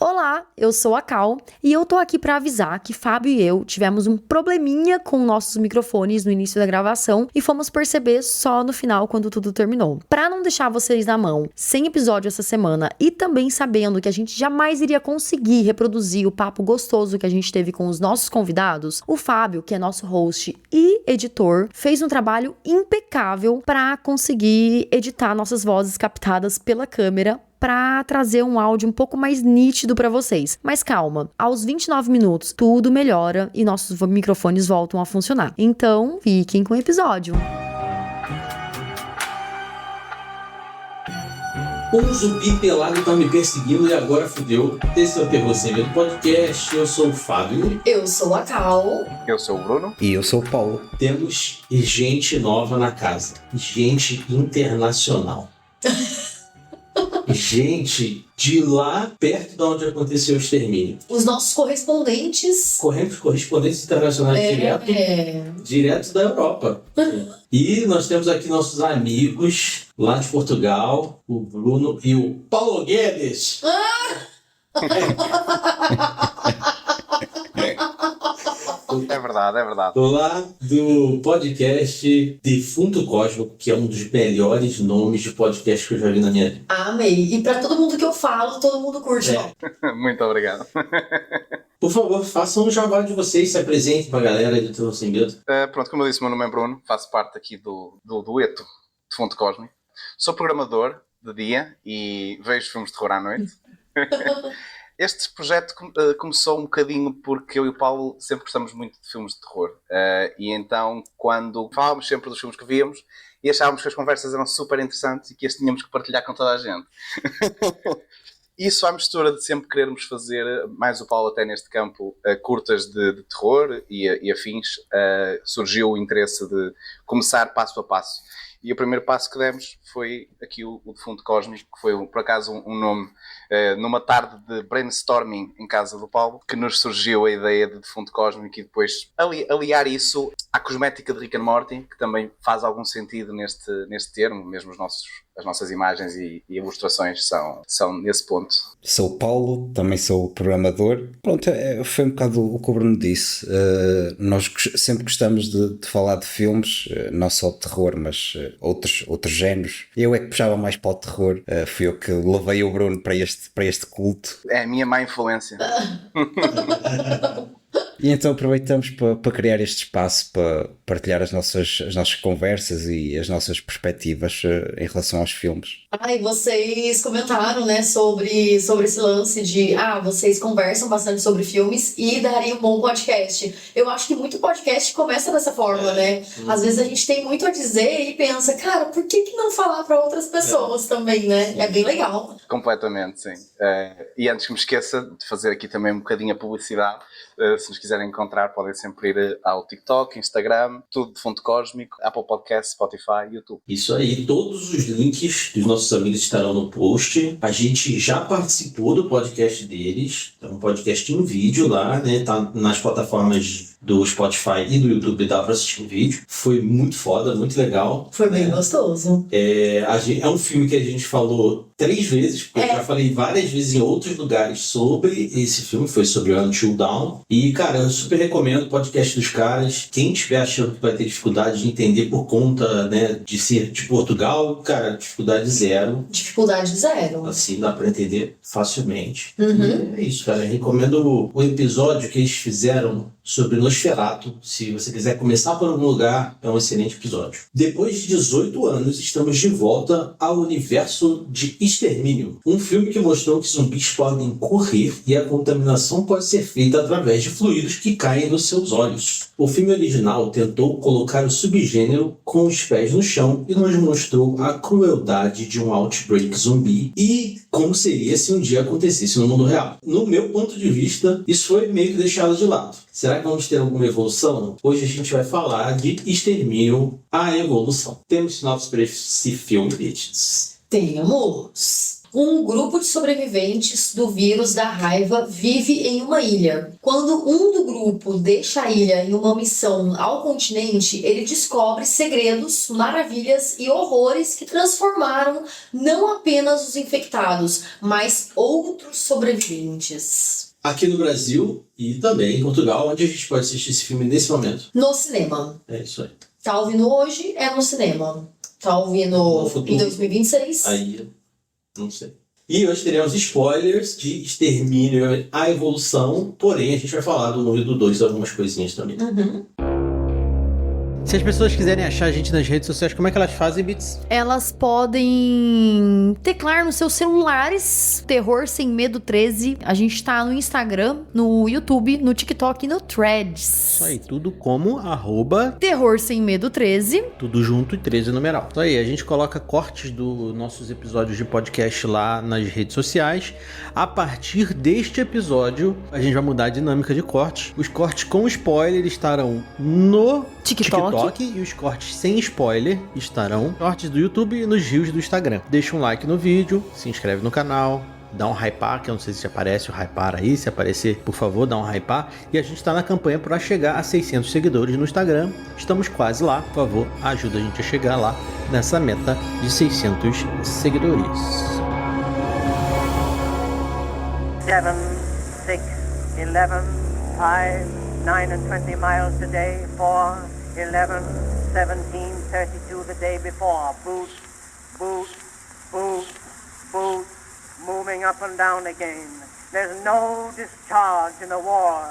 Olá, eu sou a Cal e eu tô aqui pra avisar que Fábio e eu tivemos um probleminha com nossos microfones no início da gravação e fomos perceber só no final quando tudo terminou. Pra não deixar vocês na mão, sem episódio essa semana e também sabendo que a gente jamais iria conseguir reproduzir o papo gostoso que a gente teve com os nossos convidados, o Fábio, que é nosso host e editor, fez um trabalho impecável pra conseguir editar nossas vozes captadas pela câmera para trazer um áudio um pouco mais nítido para vocês. Mas calma, aos 29 minutos tudo melhora e nossos microfones voltam a funcionar. Então, fiquem com o episódio. Um zumbi pelado tá me perseguindo e agora fudeu. Esse é o Terror Sem Medo Podcast. Eu sou o Fábio. Eu sou a Cal. Eu sou o Bruno. E eu sou o Paulo. Temos gente nova na casa. Gente internacional. Gente de lá perto de onde aconteceu o extermínio. Os nossos correspondentes. Correspondentes internacionais direto da Europa. E nós temos aqui nossos amigos lá de Portugal, o Bruno e o Paulo Guedes. É verdade. Lá do podcast Defunto Cósmico, que é um dos melhores nomes de podcast que eu já vi na minha vida. Amei. E pra todo mundo que eu falo, todo mundo curte. Muito obrigado. Por favor, façam um jabá de vocês, se apresentem pra galera do Terror Sem Medo. Pronto, como eu disse, o meu nome é Bruno, faço parte aqui do dueto Defunto Cósmico. Sou programador de dia e vejo filmes de terror à noite. Este projeto começou um bocadinho porque eu e o Paulo sempre gostamos muito de filmes de terror. E então, quando falávamos sempre dos filmes que víamos e achávamos que as conversas eram super interessantes e que as tínhamos que partilhar com toda a gente. Isso à mistura de sempre querermos fazer, mais o Paulo até neste campo, curtas de terror e afins, surgiu o interesse de começar passo a passo. E o primeiro passo que demos foi aqui o Defunto Cósmico, que foi por acaso um nome, numa tarde de brainstorming em casa do Paulo, que nos surgiu a ideia de Defunto Cósmico e depois aliar isso à cosmética de Rick and Morty, que também faz algum sentido neste termo, mesmo as nossas imagens e ilustrações são nesse ponto. Sou o Paulo, também sou programador. Pronto, foi um bocado o que o Bruno disse. Nós sempre gostamos de falar de filmes, não só de terror, mas outros géneros. Eu é que puxava mais para o terror. Fui eu que levei o Bruno para este culto. É a minha má influência. E então aproveitamos para criar este espaço para partilhar as nossas conversas e as nossas perspectivas em relação aos filmes. E vocês comentaram, né, sobre esse lance de vocês conversam bastante sobre filmes e daria um bom podcast. Eu acho que muito podcast começa dessa forma, né? Às vezes a gente tem muito a dizer e pensa, cara, por que não falar para outras pessoas também, né? É bem legal. Completamente, sim. E antes que me esqueça de fazer aqui também um bocadinho a publicidade, se nos quiserem encontrar, podem sempre ir ao TikTok, Instagram, tudo Defunto Cósmico, Apple Podcasts, Spotify, YouTube. Isso aí, todos os links dos nossos amigos estarão no post. A gente já participou do podcast deles, é um podcast em vídeo lá, né? Tá nas plataformas do Spotify e do YouTube, dá pra assistir um vídeo. Foi muito foda, muito legal. Foi bem gostoso. É um filme que a gente falou 3 vezes, porque eu já falei várias vezes em outros lugares sobre esse filme, foi sobre Until Dawn. E, cara, eu super recomendo o podcast dos caras. Quem estiver achando que vai ter dificuldade de entender por conta, né, de ser de Portugal, cara, dificuldade zero. Dificuldade zero. Assim, dá pra entender facilmente. Uhum. É isso, cara. Eu recomendo o episódio que eles fizeram sobre Nosferatu. Se você quiser começar por algum lugar, é um excelente episódio. Depois de 18 anos, estamos de volta ao universo de Extermínio. Um filme que mostrou que zumbis podem correr e a contaminação pode ser feita através de fluidos que caem nos seus olhos. O filme original tentou colocar o subgênero com os pés no chão e nos mostrou a crueldade de um outbreak zumbi e como seria se um dia acontecesse no mundo real. No meu ponto de vista, isso foi meio que deixado de lado. Será que vamos ter alguma evolução? Hoje a gente vai falar de Extermínio, a Evolução. Temos sinopse para esse filme, bitches? Temos. Um grupo de sobreviventes do vírus da raiva vive em uma ilha. Quando um do grupo deixa a ilha em uma missão ao continente, ele descobre segredos, maravilhas e horrores que transformaram não apenas os infectados, mas outros sobreviventes. Aqui no Brasil e também em Portugal, onde a gente pode assistir esse filme nesse momento. No cinema. É isso aí. Tá ouvindo hoje, é no cinema. Tá ouvindo em 2026. Aí, não sei. E hoje teremos spoilers de Extermínio a Evolução, porém a gente vai falar do 1 e do 2, algumas coisinhas também. Se as pessoas quiserem achar a gente nas redes sociais, como é que elas fazem, Bits? Elas podem teclar nos seus celulares Terror Sem Medo 13. A gente tá no Instagram, no YouTube, no TikTok e no Threads. Isso aí, tudo como Terror Sem Medo 13. tudo junto e 13 numeral. Isso aí, a gente coloca cortes dos nossos episódios de podcast lá nas redes sociais. A partir deste episódio, a gente vai mudar a dinâmica de cortes. Os cortes com spoiler estarão no TikTok e os cortes sem spoiler estarão nos cortes do YouTube e nos reels do Instagram. Deixa um like no vídeo, se inscreve no canal, dá um hypar, que eu não sei se aparece o hypar aí, se aparecer, por favor, dá um hypar. E a gente está na campanha para chegar a 600 seguidores no Instagram. Estamos quase lá, por favor, ajuda a gente a chegar lá nessa meta de 600 seguidores. 7, 6, 11, 5, 9 and 20 miles today, 4, 11, 17, 32 the day before. Boot, boot, boot, boot, moving up and down again. There's no discharge in the war.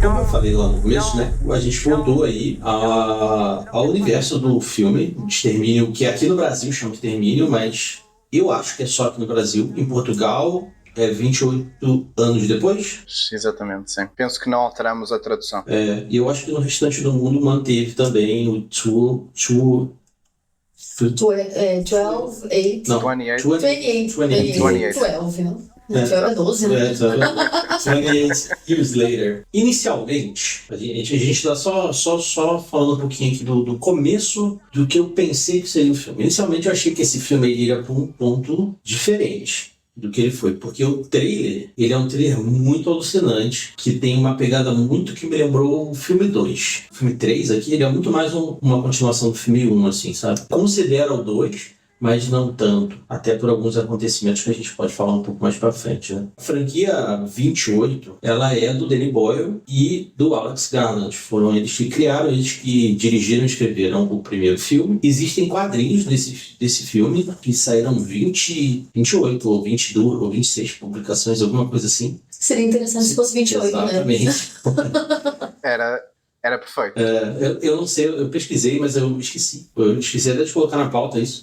Como eu falei lá no começo, né? A gente voltou aí ao universo do filme Extermínio, que aqui no Brasil chama de Extermínio, mas eu acho que é só aqui no Brasil. Em Portugal é 28 anos depois. Exatamente, sim. Penso que não alteramos a tradução. E eu acho que no restante do mundo manteve também o 12, 8. não, 28. 28. 12, né? 12 é 12, né? 28 years later. Inicialmente, a gente tá só falando um pouquinho aqui do começo do que eu pensei que seria o filme. Inicialmente eu achei que esse filme iria para um ponto diferente do que ele foi, porque o trailer, ele é um trailer muito alucinante, que tem uma pegada muito que me lembrou o filme 2. O filme 3 aqui, ele é muito mais uma continuação do filme 1, assim, sabe? Considera o 2, mas não tanto, até por alguns acontecimentos que a gente pode falar um pouco mais pra frente, né? A franquia 28, ela é do Danny Boyle e do Alex Garland. Foram eles que criaram, eles que dirigiram e escreveram o primeiro filme. Existem quadrinhos desse filme, que saíram 28 ou 22 ou 26 publicações, alguma coisa assim. Seria interessante se fosse 28, Exatamente. né? Era perfeito. Eu não sei, eu pesquisei, mas eu esqueci. Eu esqueci até de colocar na pauta isso.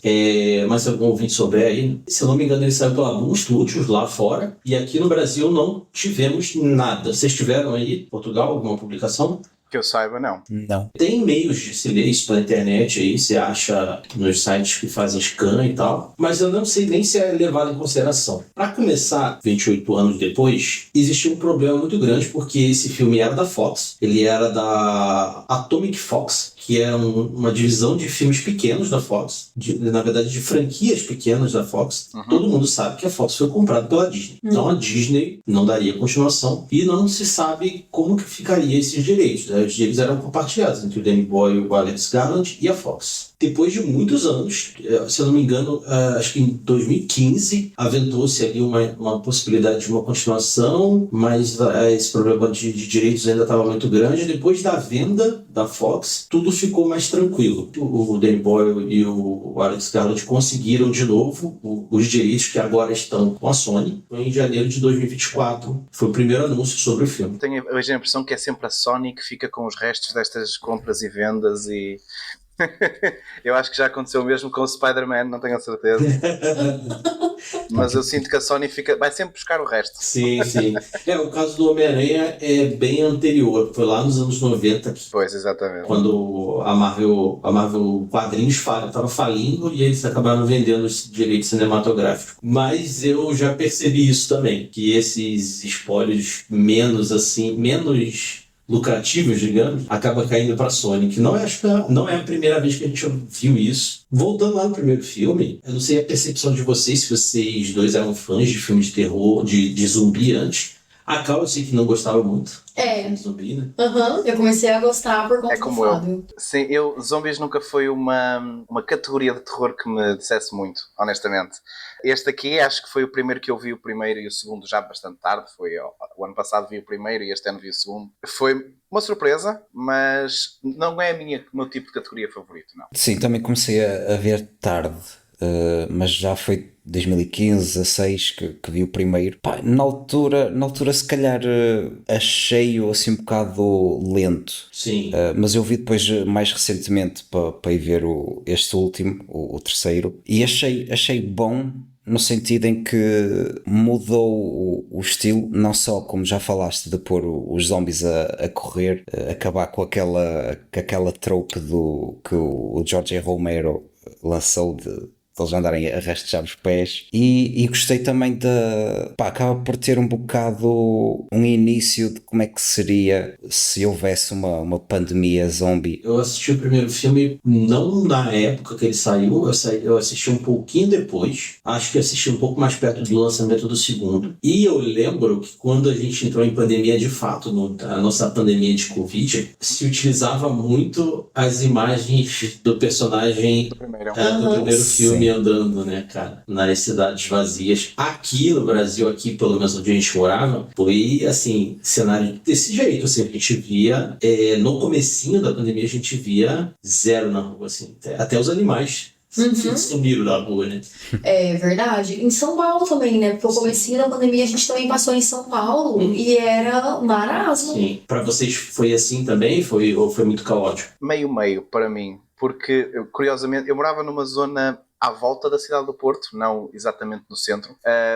Mas se algum ouvinte souber aí, se eu não me engano, ele saiu pela Boom Studios lá fora. E aqui no Brasil não tivemos nada. Vocês tiveram aí, em Portugal, alguma publicação? Que eu saiba, não. Não. Tem meios de se ler isso pela internet aí, você acha nos sites que fazem scan e tal, mas eu não sei nem se é levado em consideração. Para começar, 28 anos depois, existia um problema muito grande, porque esse filme era da Fox, ele era da Atomic Fox, que é uma divisão de filmes pequenos da Fox, na verdade de franquias pequenas da Fox. Todo mundo sabe que a Fox foi comprada pela Disney. Então a Disney não daria continuação e não se sabe como que ficaria esses direitos, né? Os direitos eram compartilhados entre o Danny Boyle, o Alex Garland e a Fox. Depois de muitos anos, se eu não me engano, acho que em 2015, aventou-se ali uma possibilidade de uma continuação, mas esse problema de direitos ainda estava muito grande. Depois da venda da Fox, tudo ficou mais tranquilo. O Danny Boyle e o Alex Garland conseguiram de novo os direitos que agora estão com a Sony. Em janeiro de 2024, foi o primeiro anúncio sobre o filme. Tenho hoje a impressão que é sempre a Sony que fica com os restos destas compras e vendas e... Eu acho que já aconteceu o mesmo com o Spider-Man, não tenho a certeza. Mas eu sinto que a Sony vai sempre buscar o resto. Sim. O caso do Homem-Aranha é bem anterior. Foi lá nos anos 90. Pois, exatamente. Quando a Marvel quadrinhos estava falindo e eles acabaram vendendo os direitos cinematográficos. Mas eu já percebi isso também, que esses spoilers menos lucrativos, digamos, acaba caindo para a Sony, que acho que não é a primeira vez que a gente viu isso. Voltando lá no primeiro filme, eu não sei a percepção de vocês, se vocês dois eram fãs de filmes de terror, de zumbi antes. A Cal, eu sei que não gostava muito de zumbi, né? Eu comecei a gostar por conta É como do Fábio. Sim, zombies nunca foi uma categoria de terror que me dissesse muito, honestamente. Este aqui acho que foi o primeiro que eu vi, o primeiro e o segundo já bastante tarde. O ano passado vi o primeiro e este ano vi o segundo. Foi uma surpresa, mas não é o meu tipo de categoria favorito, não. Sim, também comecei a ver tarde, mas já foi 2015, 16 que vi o primeiro. Pá, na altura se calhar achei-o assim um bocado lento. Sim. Mas eu vi depois mais recentemente para ir ver este último, o terceiro, e achei bom no sentido em que mudou o estilo, não só como já falaste de pôr os zombies a correr, acabar com aquela trope que o George A. Romero lançou de eles andarem a rastejar os pés, e gostei também acaba por ter um bocado um início de como é que seria se houvesse uma pandemia zombie. Eu assisti o primeiro filme não na época que ele saiu, eu assisti um pouquinho depois, acho que assisti um pouco mais perto do lançamento do segundo, e eu lembro que quando a gente entrou em pandemia de fato, a nossa pandemia de Covid, se utilizava muito as imagens do personagem do primeiro filme andando, né, cara, nas cidades vazias. Aqui no Brasil, pelo menos onde a gente morava, foi, assim, cenário desse jeito, assim, a gente via, no comecinho da pandemia, a gente via zero na rua, assim, até os animais sumiram da rua, né? É verdade. Em São Paulo também, né? Porque o comecinho da pandemia a gente também passou em São Paulo e era marasmo. Sim. Pra vocês foi assim também? Ou foi muito caótico? Meio para mim, porque, curiosamente, eu morava numa zona à volta da cidade do Porto, não exatamente no centro,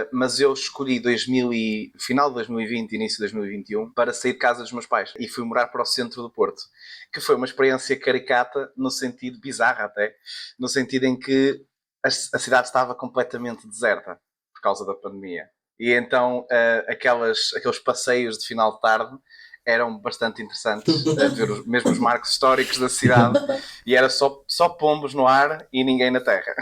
mas eu escolhi final de 2020, início de 2021, para sair de casa dos meus pais e fui morar para o centro do Porto, que foi uma experiência caricata, no sentido bizarra até, no sentido em que a cidade estava completamente deserta por causa da pandemia. E então aqueles passeios de final de tarde eram bastante interessantes, a ver mesmo os marcos históricos da cidade, e era só pombos no ar e ninguém na terra.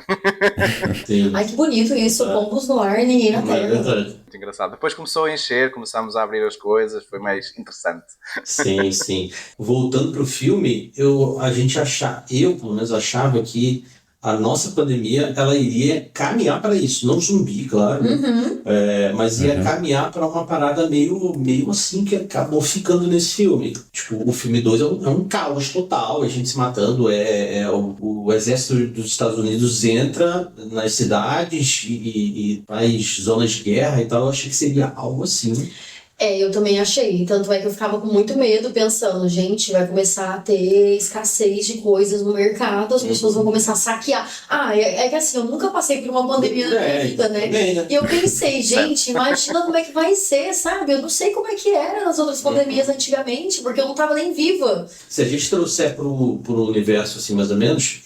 Sim. Ai, que bonito isso, pombos no ar e ninguém na terra. Muito engraçado. Depois começou a encher, começámos a abrir as coisas, foi mais interessante. Sim, sim. Voltando pro filme, eu pelo menos achava que a nossa pandemia, ela iria caminhar para isso, não zumbi, claro, mas ia caminhar para uma parada meio assim, que acabou ficando nesse filme. Tipo, o filme 2 é um caos total, a gente se matando, o exército dos Estados Unidos entra nas cidades e faz zonas de guerra e tal. Eu achei que seria algo assim. Eu também achei. Tanto é que eu ficava com muito medo, pensando, gente, vai começar a ter escassez de coisas no mercado, as pessoas vão começar a saquear. É que assim, eu nunca passei por uma pandemia na minha vida, né? E eu pensei, gente, imagina como é que vai ser, sabe? Eu não sei como é que era nas outras pandemias antigamente, porque eu não tava nem viva. Se a gente trouxer pro universo, assim, mais ou menos,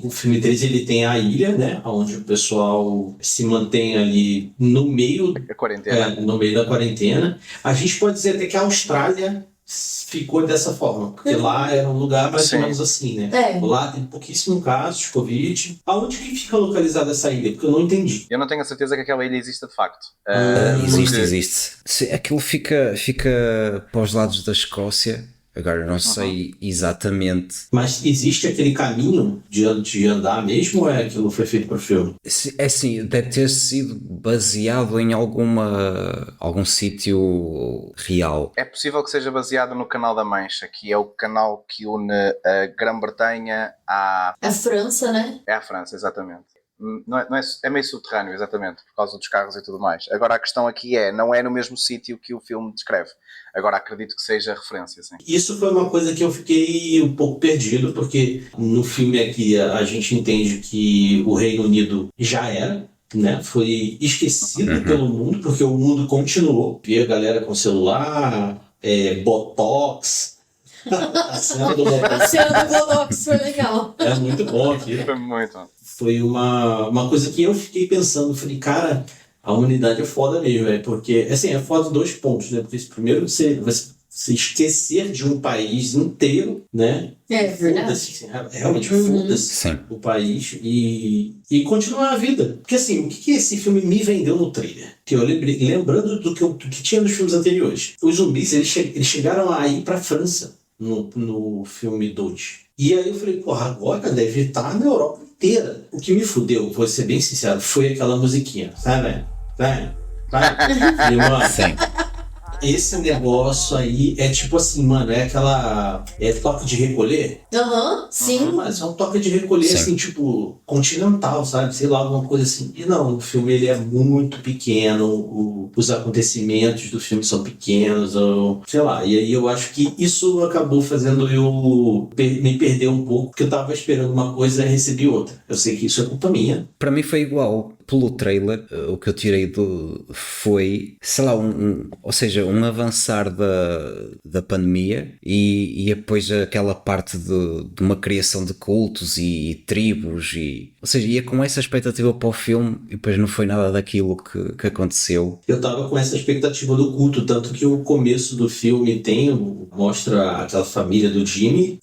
o filme 3, ele tem a ilha, né? Onde o pessoal se mantém ali no meio A quarentena. No meio da quarentena. A gente pode dizer até que a Austrália ficou dessa forma, porque lá era um lugar mais ou menos assim, né? Lá tem pouquíssimos casos de Covid. Aonde que fica localizada essa ilha? Porque eu não entendi. Eu não tenho a certeza que aquela ilha exista de facto. Existe. Aquilo fica para os lados da Escócia. Agora não sei exatamente. Mas existe aquele caminho de andar mesmo, ou aquilo foi feito para o filme? É assim, deve ter sido baseado em algum sítio real. É possível que seja baseado no Canal da Mancha, que é o canal que une a Grã-Bretanha à... A França, né? É a França, exatamente. É meio subterrâneo, exatamente, por causa dos carros e tudo mais. Agora a questão aqui não é no mesmo sítio que o filme descreve. Agora acredito que seja referência, sim. Isso foi uma coisa que eu fiquei um pouco perdido, porque no filme aqui a gente entende que o Reino Unido já era, né? Foi esquecido pelo mundo, porque o mundo continuou. Via a galera com celular, Botox. A cena do Botox foi legal. É muito bom aqui. Foi muito bom. Foi uma coisa que eu fiquei pensando, falei, cara, a humanidade é foda mesmo, porque, assim, é foda em 2 pontos, né? Porque primeiro você se esquecer de um país inteiro, né? Verdade. Foda-se, realmente foda-se Sim. o país e continuar a vida. Porque assim, o que esse filme me vendeu no trailer? Que eu lembrando do que tinha nos filmes anteriores. Os zumbis, eles chegaram a ir pra França no filme 2. E aí eu falei, porra, agora deve estar na Europa inteira. O que me fudeu, vou ser bem sincero, foi aquela musiquinha, sabe? E, mano, Sim. esse negócio aí é tipo assim, mano, é aquela... É toque de recolher? Sim. Mas é um toque de recolher, Sim. assim, tipo, continental, sabe? Sei lá, alguma coisa assim. E não, o filme ele é muito pequeno, os acontecimentos do filme são pequenos, ou, sei lá. E aí eu acho que isso acabou fazendo eu me perder um pouco, porque eu tava esperando uma coisa e recebi outra. Eu sei que isso é culpa minha. Para mim foi igual. Pelo trailer, o que eu tirei foi, sei lá, ou seja, um avançar da pandemia e depois aquela parte de uma criação de cultos e tribos, ou seja, ia com essa expectativa para o filme e depois não foi nada daquilo que aconteceu. Eu tava com essa expectativa do culto, tanto que o começo do filme mostra aquela família do Jimmy,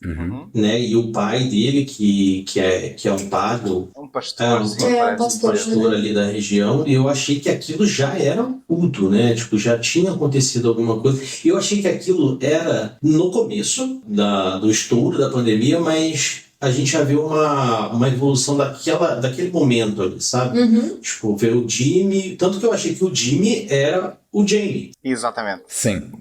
né, e o pai dele, que é um padre, Um pastor, sim, um parece. pastor. ali da região, e eu achei que aquilo já era um culto, né? Tipo, já tinha acontecido alguma coisa. E eu achei que aquilo era no começo do estouro da pandemia, mas a gente já viu uma evolução daquele momento ali, sabe? Tipo, ver o Jimmy... Tanto que eu achei que o Jimmy era o Jamie. Exatamente. Sim.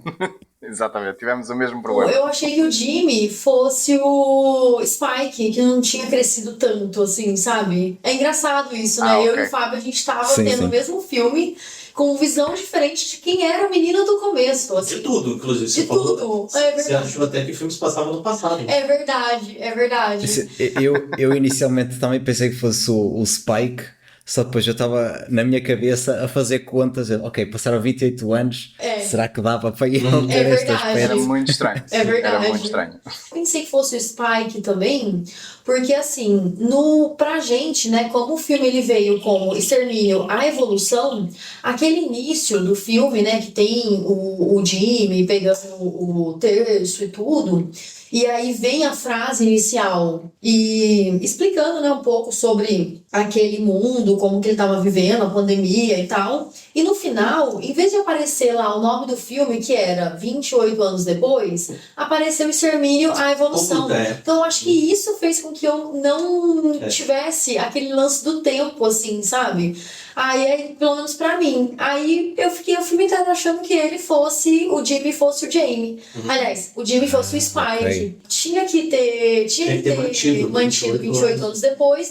Exatamente. Tivemos o mesmo problema. Eu achei que o Jimmy fosse o Spike, que não tinha crescido tanto, assim, sabe? É engraçado isso, né? Eu ok. e o Fábio, a gente tava Sim, tendo sim. o mesmo filme, com visão diferente de quem era a menina do começo, assim. De tudo, inclusive. De Você falou, tudo, é Você verdade. achou até que o filme se passava no passado. É verdade, é verdade. Eu inicialmente também pensei que fosse o Spike, só depois eu estava na minha cabeça a fazer contas, ok, passaram 28 anos, será que dava para ele ter É este verdade. Era aspecto? muito estranho. É verdade. Era muito estranho. Pensei que fosse o Spike também, porque assim, pra gente, né, como o filme ele veio com Extermínio, a Evolução, aquele início do filme, né, que tem o Jimmy pegando o terço e tudo, e aí vem a frase inicial e explicando, né, um pouco sobre aquele mundo, como que ele estava vivendo, a pandemia e tal. E no final, em vez de aparecer lá o nome do filme, que era 28 anos depois, apareceu Extermínio, a Evolução. Então eu acho que isso fez com que eu não tivesse aquele lance do tempo, assim, sabe? Aí, pelo menos pra mim. Aí eu fiquei o filme inteiro achando que o Jimmy fosse o Jamie. Aliás, o Jimmy fosse o Spike. ok. Tinha que ter mantido 28 anos depois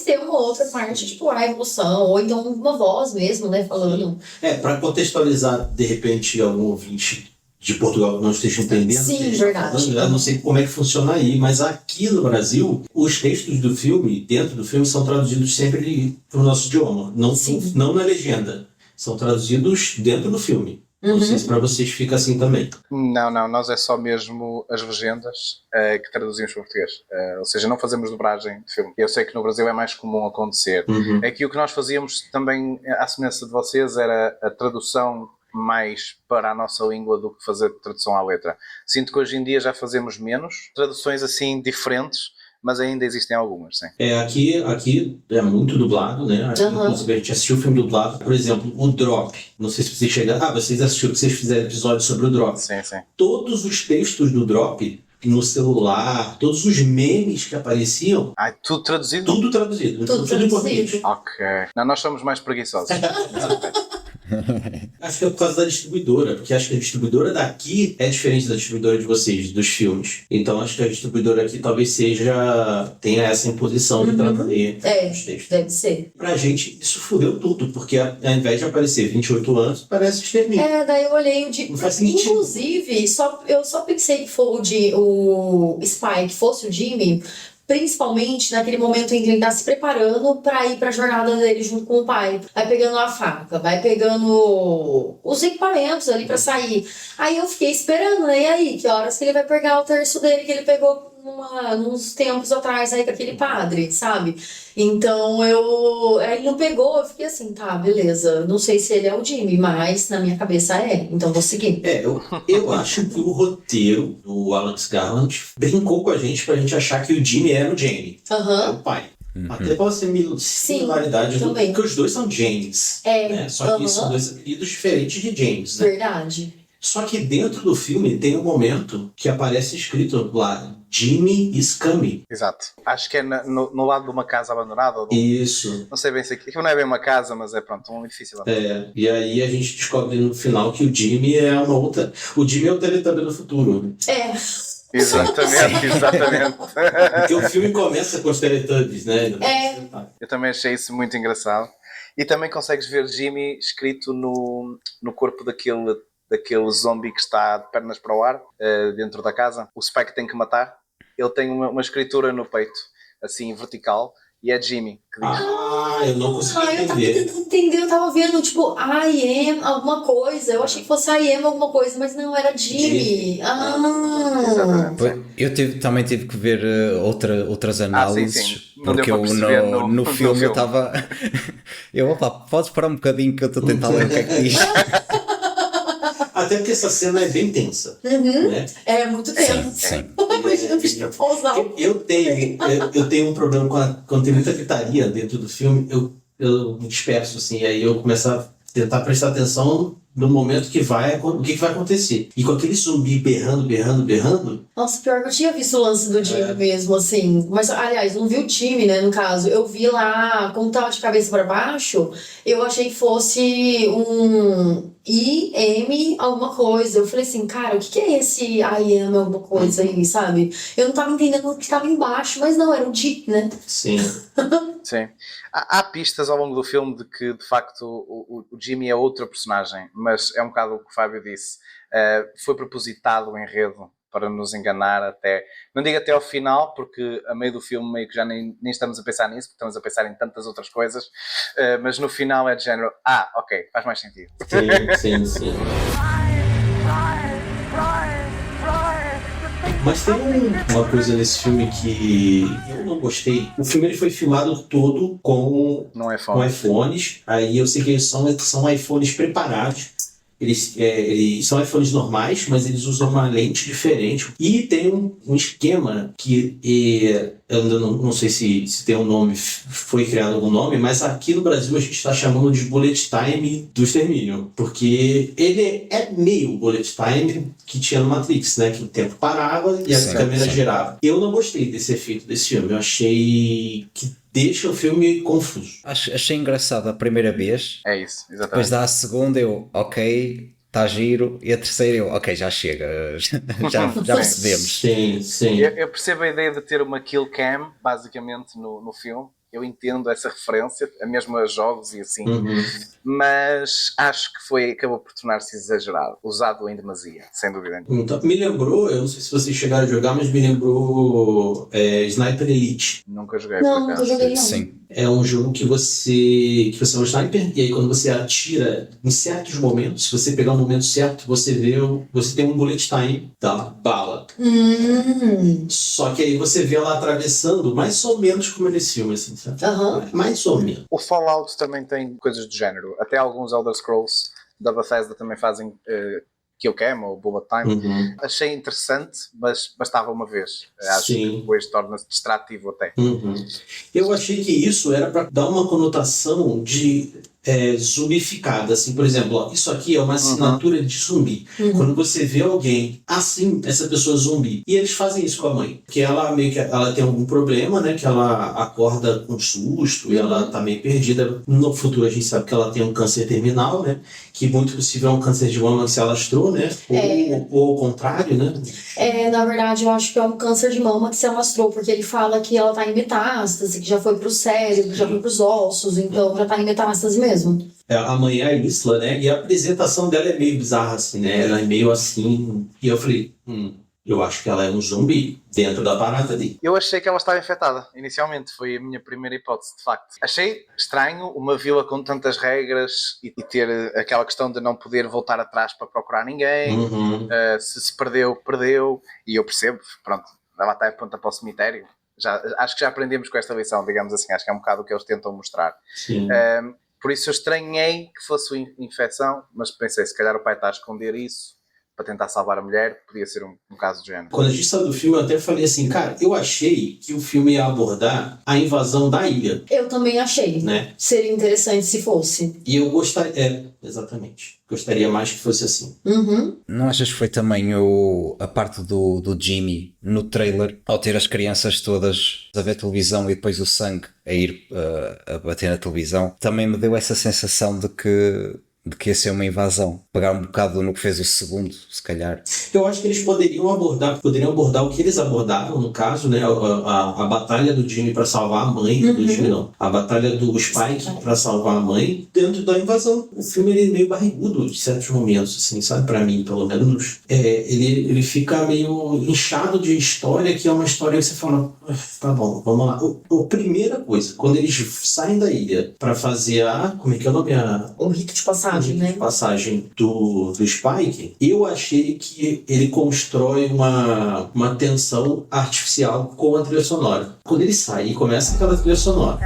ter uma outra parte, tipo, a evolução, ou então uma voz mesmo, né, falando. Pra contextualizar, de repente, algum ouvinte de Portugal que não esteja entendendo. Sim, verdade. Eu não sei como é que funciona aí, mas aqui no Brasil, os textos do filme, dentro do filme, são traduzidos sempre para o nosso idioma, não na legenda. São traduzidos dentro do filme. Não sei se para vocês fica assim também. Não, nós é só mesmo as legendas que traduzimos para português. Ou seja, não fazemos dobragem de filme. Eu sei que no Brasil é mais comum acontecer. Aqui o que nós fazíamos também, à semelhança de vocês, era a tradução mais para a nossa língua do que fazer tradução à letra. Sinto que hoje em dia já fazemos menos traduções assim diferentes, mas ainda existem algumas, sim. Aqui é muito dublado, né? Inclusive a gente assistiu o filme dublado. Por exemplo, o Drop. Não sei se vocês chegaram... vocês assistiram, vocês fizeram episódio sobre o Drop. Sim. Todos os textos do Drop no celular, todos os memes que apareciam, Tudo traduzido? tudo traduzido. Tudo em português. Ok. Não, nós somos mais preguiçosos. Acho que é por causa da distribuidora, porque acho que a distribuidora daqui é diferente da distribuidora de vocês, dos filmes. Então acho que a distribuidora aqui talvez tenha essa imposição de traduzir os textos. Deve ser. Pra gente, isso fudeu tudo, porque ao invés de aparecer 28 anos, parece Extermínio. Daí eu olhei o de. Não faz sentido. Inclusive, eu só pensei que o Spike fosse o Jimmy, principalmente naquele momento em que ele tá se preparando pra ir pra jornada dele junto com o pai. Vai pegando a faca, vai pegando os equipamentos ali pra sair. Aí eu fiquei esperando, né? E aí, que horas que ele vai pegar o terço dele que ele pegou uns tempos atrás aí com aquele padre, sabe? Então ele não pegou, eu fiquei assim, tá, beleza. Não sei se ele é o Jimmy, mas na minha cabeça é. Então vou seguir. Eu acho que o roteiro do Alex Garland brincou com a gente pra gente achar que o Jimmy era o Jamie. É Aham. o pai. Até pode ser similaridade também. porque os dois são James. Né? Só que são dois apelidos diferentes de James, né? Verdade. Só que dentro do filme tem um momento que aparece escrito lá, Jimmy is coming. Exato. Acho que é no lado de uma casa abandonada. Isso. Não sei bem se aqui não é bem uma casa, mas é pronto, um edifício abandonado. E aí a gente descobre no final que o Jimmy é uma outra... O Jimmy é o Teletubby do futuro. Exatamente. Porque o filme começa com os Teletubbies, né? Eu também achei isso muito engraçado. E também consegues ver Jimmy escrito no corpo daquele zombie que está de pernas para o ar, dentro da casa. O Spike tem que matar. Ele tem uma escritura no peito, assim, vertical, e é Jimmy que diz. Eu não consegui Eu tava entender. tentando entender, eu tava vendo, tipo, I am alguma coisa. Eu achei que fosse I am alguma coisa, mas não, era Jimmy. Exatamente. Eu também tive que ver outras análises, sim. Não porque deu eu para perceber no filme eu estava. Podes parar um bocadinho que eu estou a tentar ler o que é que diz. Até porque essa cena é bem tensa. Né? É muito tempo. Sim. Imagina o bicho pousar. Eu tenho um problema quando tem muita gritaria dentro do filme, eu me disperso, assim, aí eu começo a tentar prestar atenção no momento o que vai acontecer. E com aquele zumbi berrando. Nossa, pior que eu tinha visto o lance do Jimmy mesmo, assim. Mas, aliás, não vi o Jimmy, né, no caso. Eu vi lá, como tava de cabeça pra baixo, eu achei que fosse um I-M alguma coisa. Eu falei assim, cara, o que é esse I-M alguma coisa aí, sabe? Eu não tava entendendo o que tava embaixo, mas não, era o G, né? Sim. Sim. Há pistas ao longo do filme de que, de facto, o Jimmy é outra personagem, mas é um bocado o que o Fábio disse. Foi propositado o enredo para nos enganar até... Não digo até ao final, porque a meio do filme meio que já nem estamos a pensar nisso, porque estamos a pensar em tantas outras coisas, mas no final é de género, ok, faz mais sentido. Sim. Mas tem uma coisa nesse filme que eu não gostei. O filme ele foi filmado todo com iPhones. Aí eu sei que eles são iPhones preparados. Eles são iPhones normais, mas eles usam uma lente diferente. E tem um esquema que eu ainda não sei se tem um nome, foi criado algum nome, mas aqui no Brasil a gente está chamando de bullet time do extermínio. Porque ele é meio bullet time que tinha no Matrix, né? Que o tempo parava e a câmera girava. Eu não gostei desse efeito desse filme. Eu achei que deixa o filme confuso. Achei engraçado a primeira vez. É isso, exatamente. Depois da segunda eu, ok, está giro. E a terceira eu, ok, já chega. já percebemos. Sim. Eu percebo a ideia de ter uma kill cam, basicamente, no filme. Eu entendo essa referência, a mesmo a jogos e assim, mas acho que acabou por tornar-se exagerado, usado em demasia, sem dúvida nenhuma. Então, me lembrou, eu não sei se vocês chegaram a jogar, mas me lembrou Sniper Elite. Nunca joguei, Não, por nunca acaso. joguei não. Sim. É um jogo que você é um sniper, e aí quando você atira em certos momentos, se você pegar o momento certo, você tem um bullet time da bala. Só que aí você vê ela atravessando mais ou menos como nesse filme, assim, sabe? Mais ou menos. O Fallout também tem coisas do género. Até alguns Elder Scrolls da Bethesda também fazem kill cam ou bullet time. Achei interessante, mas bastava uma vez. Acho que depois torna-se distrativo até. Eu achei que isso era para dar uma conotação de zumbificada, assim, por exemplo, ó, isso aqui é uma assinatura de zumbi. Quando você vê alguém assim, essa pessoa é zumbi. E eles fazem isso com a mãe, porque ela meio que ela tem algum problema, né, que ela acorda com susto e ela tá meio perdida. No futuro a gente sabe que ela tem um câncer terminal, né, que muito possível é um câncer de mama que se alastrou, né, ou ao contrário, né. Na verdade, eu acho que é um câncer de mama que se alastrou, porque ele fala que ela tá em metástase, que já foi pro cérebro, que já foi pros ossos, então já tá em metástase mesmo. A mãe é a Isla, né? E a apresentação dela é meio bizarra, assim, né? Ela é meio assim... E eu falei, eu acho que ela é um zumbi dentro da parada ali. Eu achei que ela estava infectada, inicialmente. Foi a minha primeira hipótese, de facto. Achei estranho uma vila com tantas regras e ter aquela questão de não poder voltar atrás para procurar ninguém. Se perdeu. E eu percebo, pronto. da batalha ponta para o cemitério. Acho que já aprendemos com esta lição, digamos assim. Acho que é um bocado o que eles tentam mostrar. Sim. Por isso eu estranhei que fosse uma infecção, mas pensei, se calhar o pai está a esconder isso para tentar salvar a mulher, podia ser um caso do género. Quando a gente saiu do filme, eu até falei assim, cara, eu achei que o filme ia abordar a invasão da ilha, Eu também achei. né? Seria interessante se fosse. E eu gostaria... exatamente. Gostaria mais que fosse assim. Uhum. Não achas que foi também a parte do Jimmy no trailer, ao ter as crianças todas a ver televisão e depois o sangue a ir a bater na televisão, também me deu essa sensação de que ia ser uma invasão. Pegar um bocado no que fez o segundo, se calhar. Eu acho que eles poderiam abordar o que eles abordaram, no caso, né? A batalha do Jimmy para salvar a mãe, do Jimmy não. A batalha do Spike para salvar a mãe dentro da invasão. O filme ele é meio barrigudo de certos momentos, assim, sabe? Pra mim, pelo menos. Ele fica meio inchado de história, que é uma história que você fala, tá bom, vamos lá. A primeira coisa, quando eles saem da ilha para fazer como é que é o nome? O rito de passagem, né? Passagem do Spike, eu achei que ele constrói uma tensão artificial com a trilha sonora. Quando ele sai e começa aquela trilha sonora,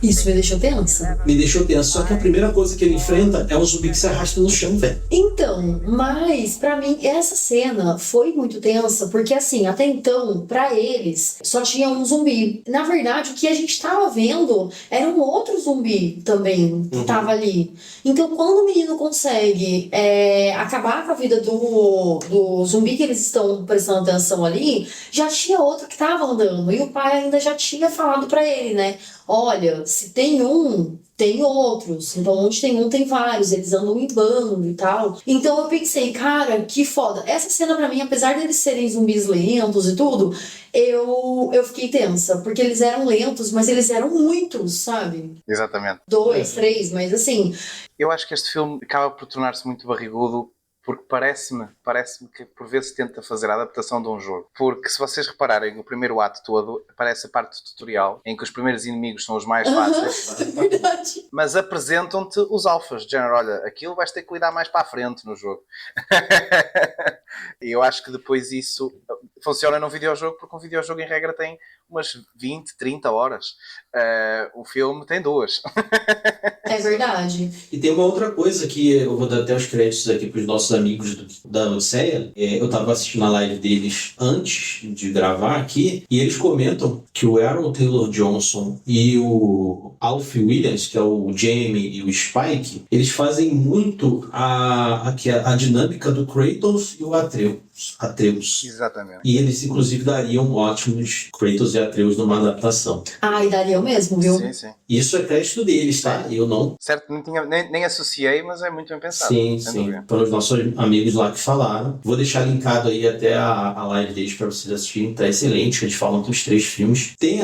Isso me deixou tensa. me deixou tenso. Só que a primeira coisa que ele enfrenta é um zumbi que se arrasta no chão, velho. Então, mas pra mim essa cena foi muito tensa, porque assim, até então, pra eles, só tinha um zumbi. Na verdade, o que a gente tava vendo era um outro zumbi também que tava ali. Então, quando o menino consegue acabar com a vida do zumbi que eles estão prestando atenção ali, já tinha outro que tava andando. E o pai ainda já tinha falado pra ele, né? Olha, se tem um, tem outros. Então, onde tem um, tem vários. Eles andam em bando e tal. Então, eu pensei, cara, que foda. Essa cena, pra mim, apesar deles serem zumbis lentos e tudo, eu fiquei tensa. Porque eles eram lentos, mas eles eram muitos, sabe? Exatamente. 2, 3, mas assim... Eu acho que este filme acaba por tornar-se muito barrigudo porque parece-me que por vezes tenta fazer a adaptação de um jogo. Porque se vocês repararem, o primeiro ato todo aparece a parte do tutorial, em que os primeiros inimigos são os mais fáceis, Verdade. mas apresentam-te os alfas, de género, olha, aquilo vais ter que cuidar mais para a frente no jogo. E eu acho que depois isso funciona num videojogo, porque um videojogo em regra tem umas 20, 30 horas. O filme tem 2. É verdade. E tem uma outra coisa que eu vou dar até os créditos aqui para os nossos amigos da Odisseia. Eu estava assistindo a live deles antes de gravar aqui, e eles comentam que o Aaron Taylor Johnson e o Alf Williams, que é o Jamie e o Spike, eles fazem muito a dinâmica do Kratos e o Atreus. Exatamente. E eles, inclusive, dariam ótimos Kratos e Atreus numa adaptação. E daria o mesmo, viu? Sim, sim. Isso é crédito deles, tá? Eu não... Certo, nem associei, mas é muito bem pensado. Sim, sem sim. dúvida. Para os nossos amigos lá que falaram. Vou deixar linkado aí até a live deles para vocês assistirem. Tá excelente, eles falam dos 3 filmes. Tem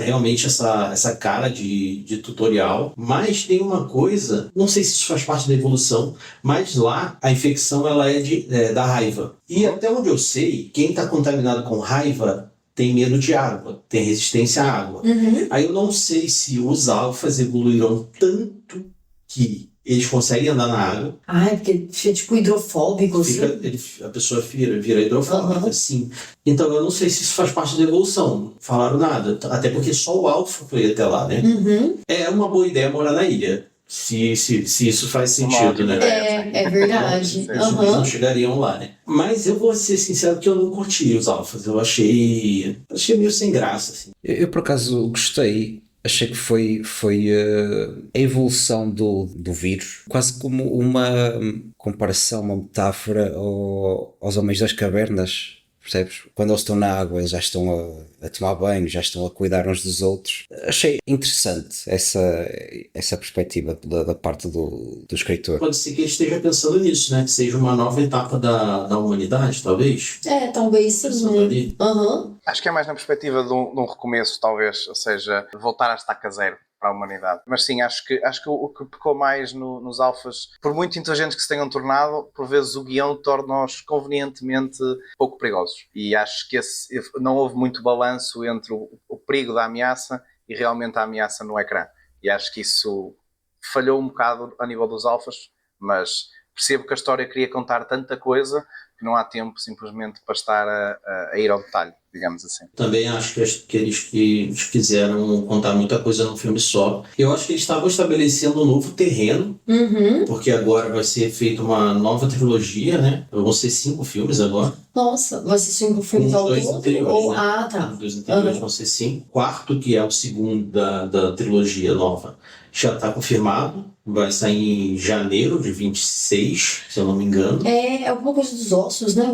realmente essa cara de tutorial, mas tem uma coisa, não sei se isso faz parte da evolução, mas lá a infecção ela é da raiva. E até onde eu sei, quem está contaminado com raiva tem medo de água, tem resistência à água. Aí eu não sei se os alfas evoluíram tanto que eles conseguem andar na água. Porque fica tipo hidrofóbico, assim. A pessoa vira hidrofóbica, assim. Então eu não sei se isso faz parte da evolução. Não falaram nada. Até porque só o alfa foi até lá, né? É uma boa ideia morar na ilha. Se isso faz sentido, né? É verdade. Os zumbis não chegariam lá, né? Mas eu vou ser sincero que eu não curti os alfas. Eu achei meio sem graça, assim. Eu por acaso gostei. Achei que foi a evolução do vírus, quase como uma comparação, uma metáfora aos homens das cavernas, percebes? Quando eles estão na água, eles já estão a tomar banho, já estão a cuidar uns dos outros. Achei interessante essa perspectiva da parte do escritor. Pode ser que ele esteja pensando nisso, né? Que seja uma nova etapa da humanidade, talvez. Talvez sim. Pensando ali. Acho que é mais na perspectiva de um recomeço, talvez, ou seja, voltar à estaca zero para a humanidade. Mas sim, acho que o que pecou mais nos alfas, por muito inteligentes que se tenham tornado, por vezes o guião torna-os convenientemente pouco perigosos. E acho que não houve muito balanço entre o perigo da ameaça e realmente a ameaça no ecrã. E acho que isso falhou um bocado a nível dos alfas, mas percebo que a história queria contar tanta coisa que não há tempo simplesmente para estar a ir ao detalhe, digamos assim. Também acho que eles quiseram contar muita coisa num filme só. Eu acho que eles estavam estabelecendo um novo terreno, porque agora vai ser feita uma nova trilogia, né? Vão ser 5 filmes agora. Nossa, vai ser 5 filmes Com ao os dois todo? anteriores, né? Ah, tá. Os 2 anteriores vão ser 5. Quarto, que é o segundo da trilogia nova, já está confirmado. Vai sair em janeiro de 26, se eu não me engano. É alguma coisa dos ossos, né?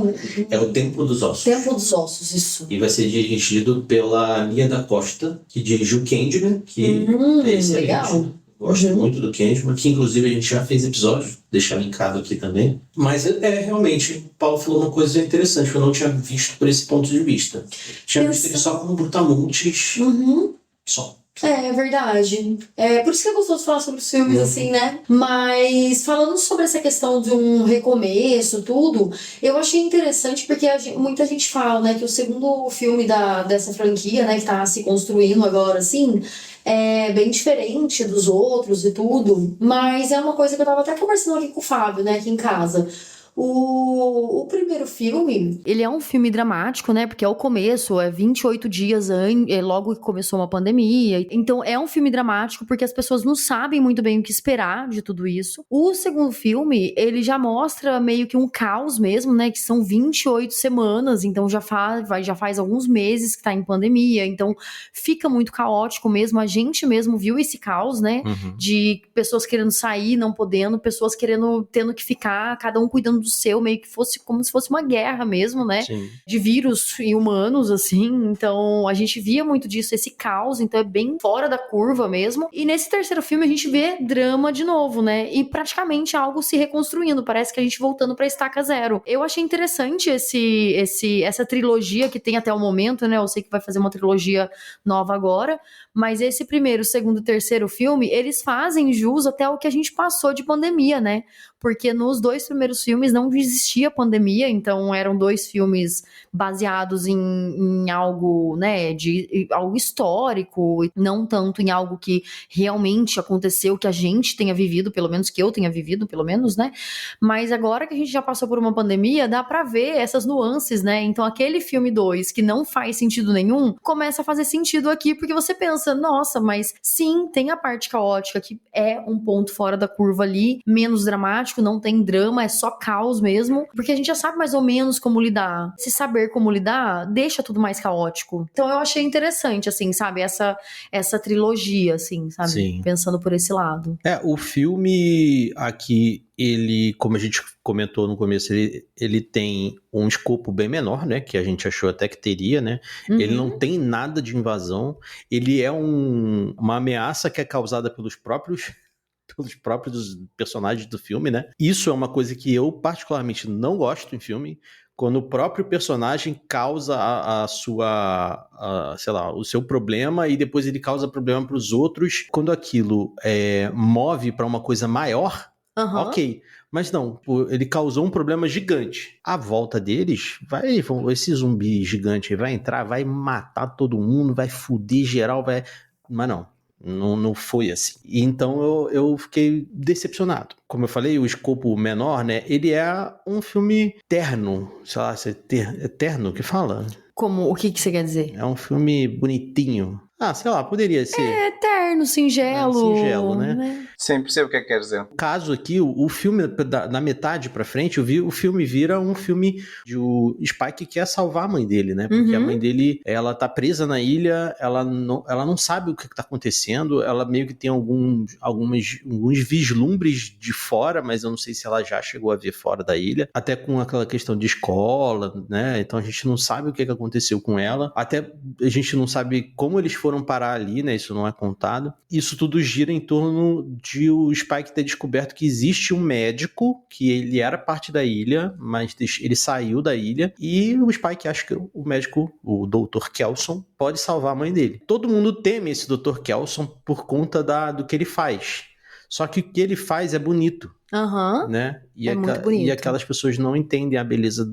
É o Templo dos Ossos. Templo dos Ossos, isso. E vai ser dirigido pela Nia da Costa, que dirigiu Candyman, que é excelente. legal. Gosto muito do Candyman, que inclusive a gente já fez episódio, deixar linkado aqui também. Mas realmente, o Paulo falou uma coisa interessante, que eu não tinha visto por esse ponto de vista. Tinha visto ele só como brutamontes, só. É verdade. É por isso que é gostoso falar sobre os filmes assim, né? Mas falando sobre essa questão de um recomeço, tudo, eu achei interessante porque muita gente fala, né, que o segundo filme dessa franquia, né, que tá se construindo agora, assim, é bem diferente dos outros e tudo. Mas é uma coisa que eu tava até conversando aqui com o Fábio, né, aqui em casa. O primeiro filme, ele é um filme dramático, né? Porque é o começo, é 28 dias logo que começou uma pandemia. Então é um filme dramático porque as pessoas não sabem muito bem o que esperar de tudo isso. O segundo filme, ele já mostra meio que um caos mesmo, né? Que são 28 semanas, então já faz alguns meses que tá em pandemia. Então fica muito caótico mesmo. A gente mesmo viu esse caos, né? De pessoas querendo sair, não podendo, pessoas tendo que ficar, cada um cuidando do seu, meio que fosse como se fosse uma guerra mesmo, né? Sim. De vírus e humanos, assim. Então, a gente via muito disso, esse caos, então é bem fora da curva mesmo. E nesse terceiro filme a gente vê drama de novo, né? E praticamente algo se reconstruindo, parece que a gente voltando pra estaca zero. Eu achei interessante essa trilogia que tem até o momento, né? Eu sei que vai fazer uma trilogia nova agora, mas esse primeiro, segundo e terceiro filme, eles fazem jus até o que a gente passou de pandemia, né? Porque nos 2 primeiros filmes não existia pandemia, então eram 2 filmes baseados em algo, né, de algo histórico, e não tanto em algo que realmente aconteceu, que a gente tenha vivido, pelo menos que eu tenha vivido, pelo menos, né? Mas agora que a gente já passou por uma pandemia, dá pra ver essas nuances, né? Então aquele filme 2 que não faz sentido nenhum, começa a fazer sentido aqui, porque você pensa, nossa, mas sim, tem a parte caótica que é um ponto fora da curva ali, menos dramático, não tem drama, é só caos mesmo, porque a gente já sabe mais ou menos como lidar. Se saber como lidar, deixa tudo mais caótico. Então eu achei interessante, assim, sabe, essa trilogia, assim, sabe, Sim. pensando por esse lado. O filme aqui, ele, como a gente comentou no começo, ele tem um escopo bem menor, né, que a gente achou até que teria, né, ele não tem nada de invasão, ele é uma ameaça que é causada pelos próprios personagens do filme, né? Isso é uma coisa que eu particularmente não gosto em filme, quando o próprio personagem causa sei lá, o seu problema e depois ele causa problema para os outros. Quando aquilo move para uma coisa maior, ok. Mas não, ele causou um problema gigante. À volta deles, esse zumbi gigante vai entrar, vai matar todo mundo, vai fuder geral, mas não foi assim. E então eu fiquei decepcionado. Como eu falei, o escopo menor, né? Ele é um filme terno. Sei lá, é terno que fala? Como, o que você quer dizer? É um filme bonitinho. Sei lá, poderia ser. Eterno, singelo. Singelo, né? Sim, percebo o que é que quer dizer. No caso aqui, o filme, da metade pra frente, o filme vira um filme de o Spike quer salvar a mãe dele, né? Porque a mãe dele, ela tá presa na ilha, ela não sabe o que tá acontecendo, ela meio que tem alguns vislumbres de fora, mas eu não sei se ela já chegou a ver fora da ilha, até com aquela questão de escola, né? Então a gente não sabe o que aconteceu com ela, até a gente não sabe como eles foram parar ali, né? Isso não é contado. Isso tudo gira em torno de o Spike ter descoberto que existe um médico, que ele era parte da ilha, mas ele saiu da ilha, e o Spike acha que o médico, o Dr. Kelson, pode salvar a mãe dele. Todo mundo teme esse Dr. Kelson por conta do que ele faz. Só que o que ele faz é bonito, Aham. né? É muito bonito. E aquelas pessoas não entendem a beleza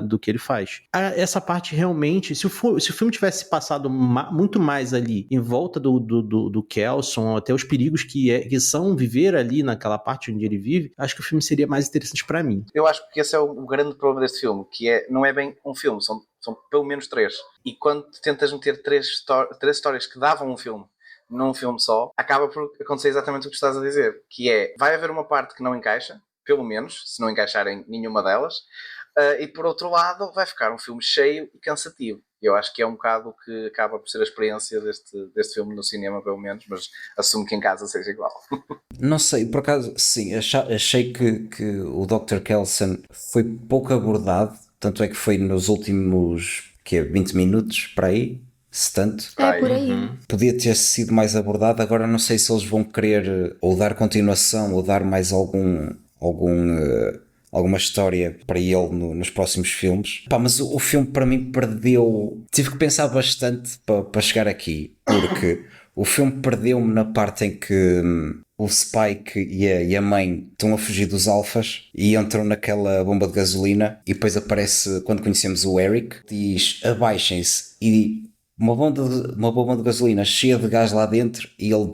do que ele faz. Essa parte realmente, se o filme tivesse passado muito mais ali em volta do Kelson, até os perigos que são viver ali naquela parte onde ele vive, acho que o filme seria mais interessante pra mim. Eu acho que esse é o grande problema deste filme, que não é bem um filme, são pelo menos 3. E quando tentas meter 3 histórias que davam um filme num filme só, acaba por acontecer exatamente o que estás a dizer, que é, vai haver uma parte que não encaixa, pelo menos, se não encaixarem nenhuma delas, e por outro lado vai ficar um filme cheio e cansativo. Eu acho que é um bocado o que acaba por ser a experiência deste filme no cinema, pelo menos, mas assumo que em casa seja igual. Não sei, por acaso, sim, achei que o Dr. Kelson foi pouco abordado, tanto é que foi nos últimos 20 minutos, para aí, se tanto. É, por aí. Podia ter sido mais abordado, agora não sei se eles vão querer ou dar continuação ou dar mais alguma história para ele nos próximos filmes. Mas o filme para mim perdeu... Tive que pensar bastante para chegar aqui, porque o filme perdeu-me na parte em que o Spike e a mãe estão a fugir dos alfas e entram naquela bomba de gasolina e depois aparece, quando conhecemos o Eric, diz abaixem-se e uma bomba de gasolina cheia de gás lá dentro e ele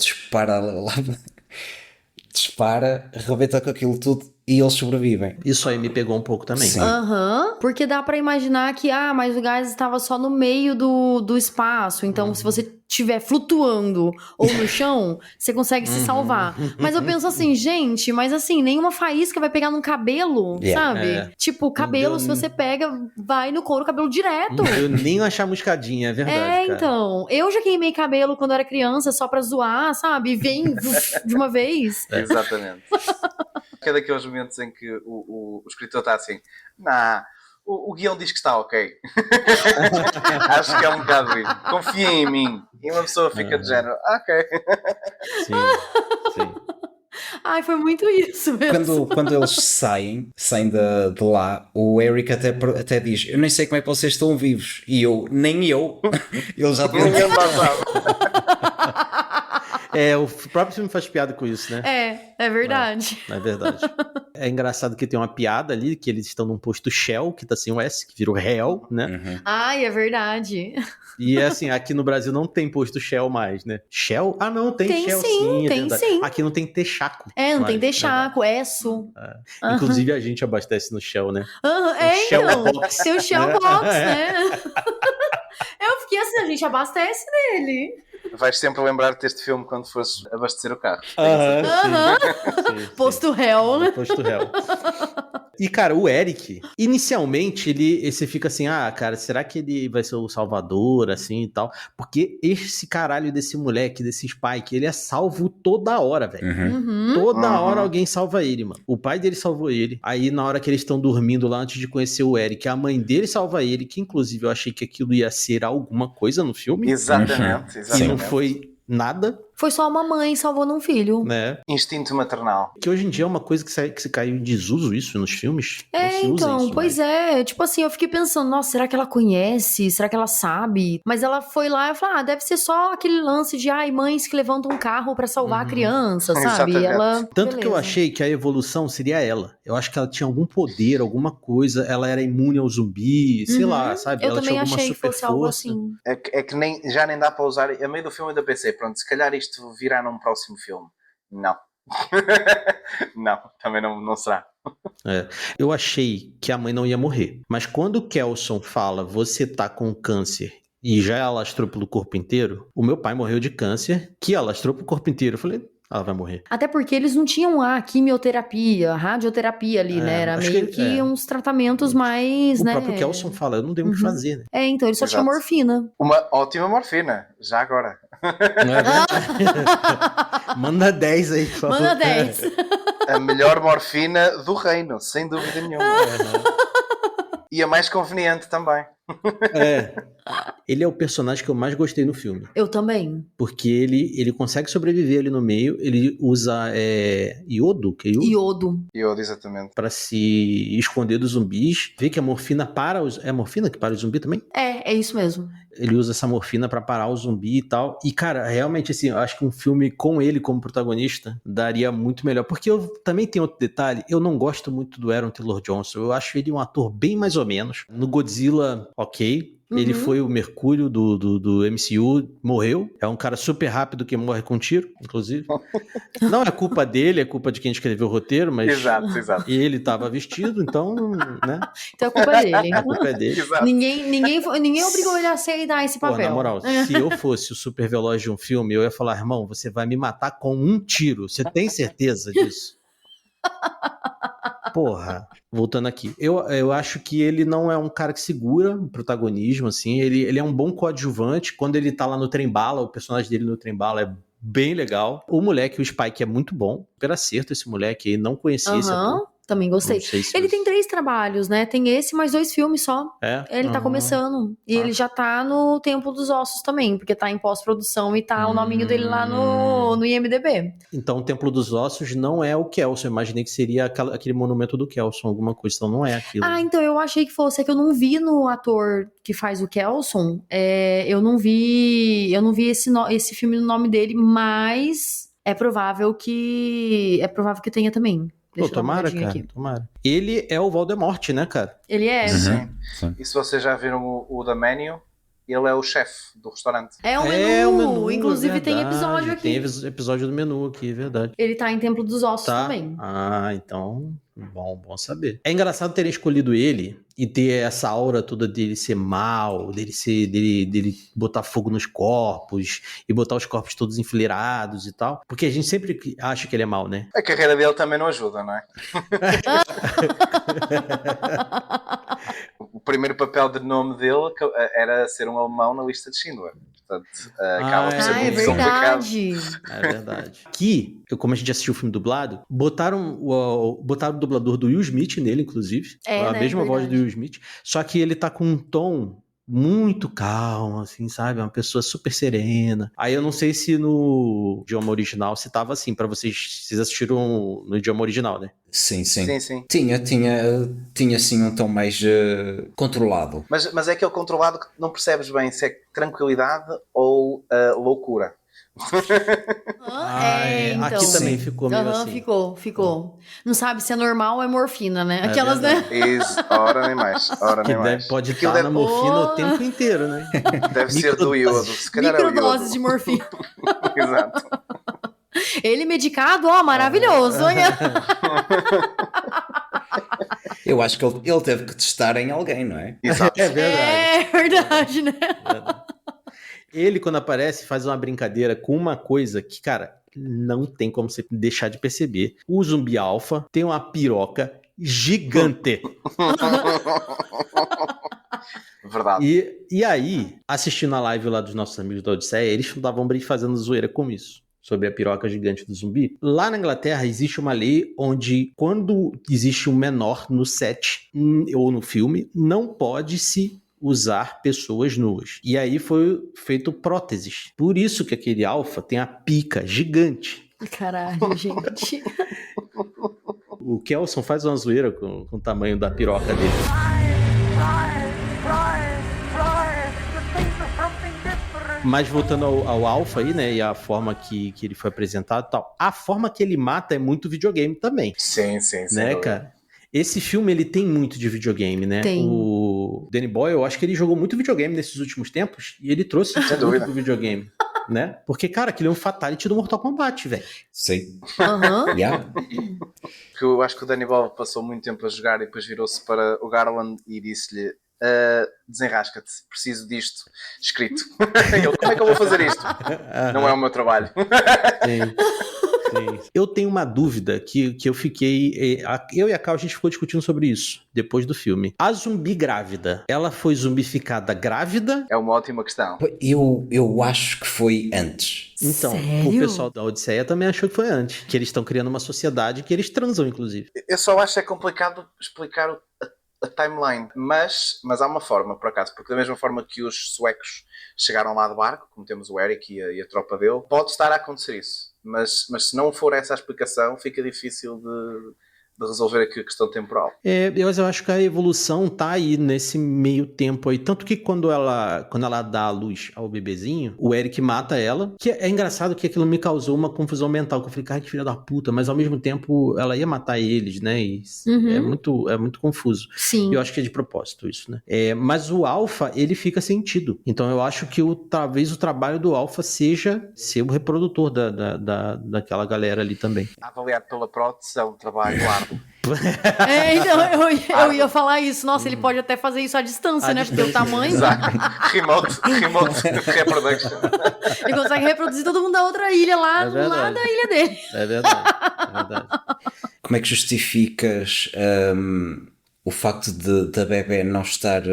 dispara, arrebenta com aquilo tudo e eles sobrevivem. Isso aí me pegou um pouco também. Sim. Aham, porque dá pra imaginar que, mas o gás estava só no meio do espaço, então se você estiver flutuando ou no chão, você consegue se salvar. Mas eu penso assim, gente, mas assim, nenhuma faísca vai pegar num cabelo, sabe? É. Tipo, cabelo, deu se você pega, vai no couro, cabelo direto. Não deu nem uma chamuscadinha, é verdade, cara. Então, eu já queimei cabelo quando eu era criança, só pra zoar, sabe? E vem de uma vez. Exatamente. É daqueles momentos em que o escritor está assim, o guião diz que está ok. Acho que é um bocado isso. Confia em mim. E uma pessoa fica de género, ok. Sim. Ai, foi muito isso mesmo. Quando eles saem de lá, o Eric até diz, eu nem sei como é que vocês estão vivos. E nem eu. Ele já tinha Ninguém lá sabe. O próprio filme faz piada com isso, né? É verdade. É verdade. É engraçado que tem uma piada ali, que eles estão num posto Shell, que tá sem o S, que virou Hell, né? Ai, é verdade. E assim, aqui no Brasil não tem posto Shell mais, né? Shell? Ah, não, tem Shell sim, é tem verdade. sim. Aqui não tem Texaco. Não tem mais, Texaco, Esso. Inclusive a gente abastece no Shell, né? Então, Shell Box. tem o Shell Box, né? Eu fiquei assim, a gente abastece nele. Vais sempre lembrar-te deste filme quando fores abastecer o carro. Sim. Posto réu, né? Posto réu. E, cara, o Eric, inicialmente, você fica assim, cara, será que ele vai ser o salvador, assim, e tal? Porque esse caralho desse moleque, desse Spike, ele é salvo toda hora, velho. Toda hora alguém salva ele, mano. O pai dele salvou ele. Aí, na hora que eles estão dormindo lá, antes de conhecer o Eric, a mãe dele salva ele, que, inclusive, eu achei que aquilo ia ser alguma coisa no filme. Exatamente. E não foi nada. Foi só uma mãe salvando um filho. Né? Instinto maternal. Que hoje em dia é uma coisa que se caiu em desuso isso nos filmes. Não se usa Então, isso pois mais. Tipo assim, eu fiquei pensando, nossa, será que ela conhece? Será que ela sabe? Mas ela foi lá e falou, deve ser só aquele lance de, mães que levantam um carro pra salvar a criança, sabe? Exatamente. Ela... Tanto que eu achei que a evolução seria ela. Eu acho que ela tinha algum poder, alguma coisa, ela era imune ao zumbi, sei lá, sabe? Eu Ela também tinha alguma achei que super fosse algo força. assim. É que já nem dá para usar. A meio do filme ainda pensei, pronto, se calhar isto virá num próximo filme. Não. Não, também não será. Eu achei que a mãe não ia morrer. Mas quando o Kelson fala, você tá com câncer e já alastrou pelo corpo inteiro, o meu pai morreu de câncer, que alastrou pro corpo inteiro. Eu falei, ela vai morrer. Até porque eles não tinham a quimioterapia, a radioterapia ali, né? Era acho meio que uns tratamentos mais, O né? próprio Kelson fala, eu não dei o que fazer, né? Então, ele só tinha Exato. morfina. Uma ótima morfina, já agora. Manda 10 aí, por favor. Manda 10. A melhor morfina do reino, sem dúvida nenhuma. E a mais conveniente também. Ele é o personagem que eu mais gostei no filme. Eu também. Porque ele consegue sobreviver ali no meio. Ele usa iodo, que é iodo? Iodo. Iodo, exatamente. Pra se esconder dos zumbis. Vê que a morfina para os... É a morfina que para o zumbi também? É isso mesmo. Ele usa essa morfina pra parar o zumbi e tal. E, cara, realmente, assim, eu acho que um filme com ele como protagonista daria muito melhor. Porque eu também tenho outro detalhe. Eu não gosto muito do Aaron Taylor Johnson. Eu acho ele um ator bem mais ou menos. No Godzilla, ok. Ele foi o Mercúrio do MCU, morreu. É um cara super rápido que morre com um tiro, inclusive. Não é culpa dele, é culpa de quem escreveu o roteiro, mas Exato. ele tava vestido, então, né? Então a culpa é dele. A culpa é dele. Exato. Ninguém obrigou ele a aceitar esse Pô, papel. na moral, se eu fosse o super veloz de um filme, eu ia falar, irmão, você vai me matar com um tiro. Você tem certeza disso? Porra, voltando aqui. Eu acho que ele não é um cara que segura o protagonismo, assim. Ele é um bom coadjuvante. Quando ele tá lá no trem-bala, o personagem dele no trem-bala é bem legal. O moleque, o Spike, é muito bom. Super acerto esse moleque aí. Não conhecia esse ator. Também gostei. Não sei se Ele você- tem 3 trabalhos, né? Tem esse, mais 2 filmes só. Ele tá começando. E ele já tá no Templo dos Ossos também, porque tá em pós-produção e tá o nominho dele lá no IMDb. Então, o Templo dos Ossos não é o Kelson. Eu imaginei que seria aquele monumento do Kelson, alguma coisa. Então, não é aquilo. Ah, então eu achei que fosse. É que eu não vi no ator que faz o Kelson. Eu não vi esse filme no nome dele, mas é provável que tenha também. Pô, Deixa eu dar uma tomara, olhadinha cara, aqui. tomara. Ele é o Voldemort, né, cara? Ele é. Sim. Sim. E se vocês já viram o The Menu, ele é o chefe do restaurante. É o menu. É o menu, Inclusive é tem verdade. episódio aqui. Tem episódio do menu aqui, é verdade. Ele tá em Templo dos Ossos Tá. também. Ah, então, bom saber. É engraçado terem escolhido ele e ter essa aura toda dele ser mal, dele botar fogo nos corpos e botar os corpos todos enfileirados e tal. Porque a gente sempre acha que ele é mal, né? A carreira dele também não ajuda, não é? O primeiro papel de nome dele era ser um alemão na lista de Schindler. Portanto, acaba por ser Ah, é muito complicado. verdade. É verdade. Que, como a gente assistiu o filme dublado, botaram o dublador do Will Smith nele, inclusive. A né? mesma voz do Verdade. Will Smith. Só que ele tá com um tom muito calmo, assim, sabe? Uma pessoa super serena. Aí eu não sei se no idioma original se tava assim, pra vocês assistiram no idioma original, né? Sim. Sim. Tinha assim um tom mais controlado. Mas é aquele controlado que não percebes bem se é tranquilidade ou loucura. Então. Aqui também ficou meio Aham, assim. ficou. Não sabe se é normal ou é morfina, né? Aquelas, né? Isso, ora nem mais. Pode Aquilo estar na deve- morfina Oh. o tempo inteiro, né? Deve ser do iodo. Se calhar é o iodo. Microdoses de morfina. Exato. Ele medicado, ó, maravilhoso. Olha. Eu acho que ele teve que testar em alguém, não é? Exato. É verdade. É verdade, né? Ele, quando aparece, faz uma brincadeira com uma coisa que, cara, não tem como você deixar de perceber. O zumbi alfa tem uma piroca gigante. Verdade. E aí, assistindo a live lá dos nossos amigos da Odisseia, eles estavam fazendo zoeira com isso, sobre a piroca gigante do zumbi. Lá na Inglaterra existe uma lei onde, quando existe um menor no set ou no filme, não pode se usar pessoas nuas. E aí foi feito próteses. Por isso que aquele alfa tem a pica gigante. Caralho, gente. O Kelson faz uma zoeira com o tamanho da piroca dele. Mas voltando ao Alpha aí, né, e a forma que ele foi apresentado e tal, a forma que ele mata é muito videogame também, Sim, né, cara? Esse filme, ele tem muito de videogame, né? Tem. O Danny Boyle, eu acho que ele jogou muito videogame nesses últimos tempos, e ele trouxe Sem muito dúvida. pro videogame, né? Porque, cara, aquele é um fatality do Mortal Kombat, velho. Sim. Aham. Yeah. Porque eu acho que o Danny Boyle passou muito tempo a jogar e depois virou-se para o Garland e disse-lhe: desenrasca-te, preciso disto escrito. Ele, como é que eu vou fazer isto? Não é o meu trabalho. Sim. Eu tenho uma dúvida que eu fiquei... Eu e a Cal, a gente ficou discutindo sobre isso depois do filme. A zumbi grávida, ela foi zumbificada grávida? É uma ótima questão. Eu acho que foi antes. Então, Sério? o pessoal da Odisseia também achou que foi antes. Que eles estão criando uma sociedade que eles transam, inclusive. Eu só acho que é complicado explicar a timeline, mas há uma forma, por acaso, porque da mesma forma que os suecos chegaram lá de barco, como temos o Eric e a tropa dele, pode estar a acontecer isso, mas se não for essa a explicação, fica difícil de resolver aqui a questão temporal. Mas eu acho que a evolução tá aí nesse meio tempo aí. Tanto que quando ela dá a luz ao bebezinho, o Eric mata ela. Que é engraçado que aquilo me causou uma confusão mental. Que eu falei, cara, que filha da puta. Mas ao mesmo tempo, ela ia matar eles, né? E é muito confuso. Sim. E eu acho que é de propósito isso, né? Mas o Alpha, ele fica sentido. Então eu acho que talvez o trabalho do Alpha seja ser o reprodutor daquela galera ali também. Avaliado pela prótese é um trabalho árduo. Então eu ia falar isso. Nossa, ele pode até fazer isso à distância, né? Porque o tamanho. Exato. Remote reproduction. Ele consegue reproduzir todo mundo da outra ilha lá, lá da ilha dele. É verdade. Como é que justificas o facto da bebé não estar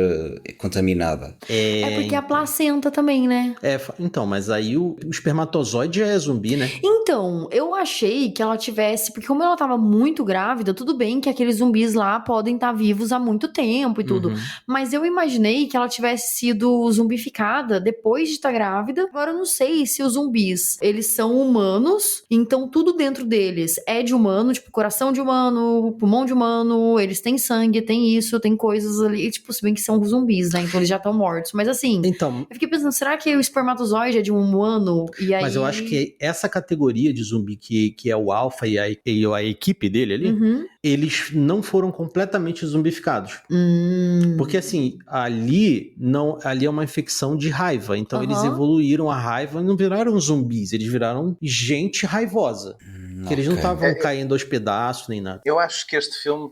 contaminada? É porque a placenta também, né? Então, mas aí o espermatozoide já é zumbi, né? Então, eu achei que ela tivesse... Porque como ela tava muito grávida, tudo bem que aqueles zumbis lá podem estar vivos há muito tempo e tudo. Mas eu imaginei que ela tivesse sido zumbificada depois de estar grávida. Agora eu não sei se os zumbis, eles são humanos, então tudo dentro deles é de humano, tipo coração de humano, pulmão de humano, eles têm sangue, tem isso, tem coisas ali, tipo, se bem que são zumbis, né? Então eles já estão mortos. Mas assim, então, eu fiquei pensando, será que o espermatozoide é de um humano? E aí... Mas eu acho que essa categoria de zumbi que é o Alpha e a equipe dele ali, eles não foram completamente zumbificados. Porque assim, ali é uma infecção de raiva. Então eles evoluíram a raiva e não viraram zumbis, eles viraram gente raivosa. Que eles não estavam caindo aos pedaços nem nada. Eu acho que este filme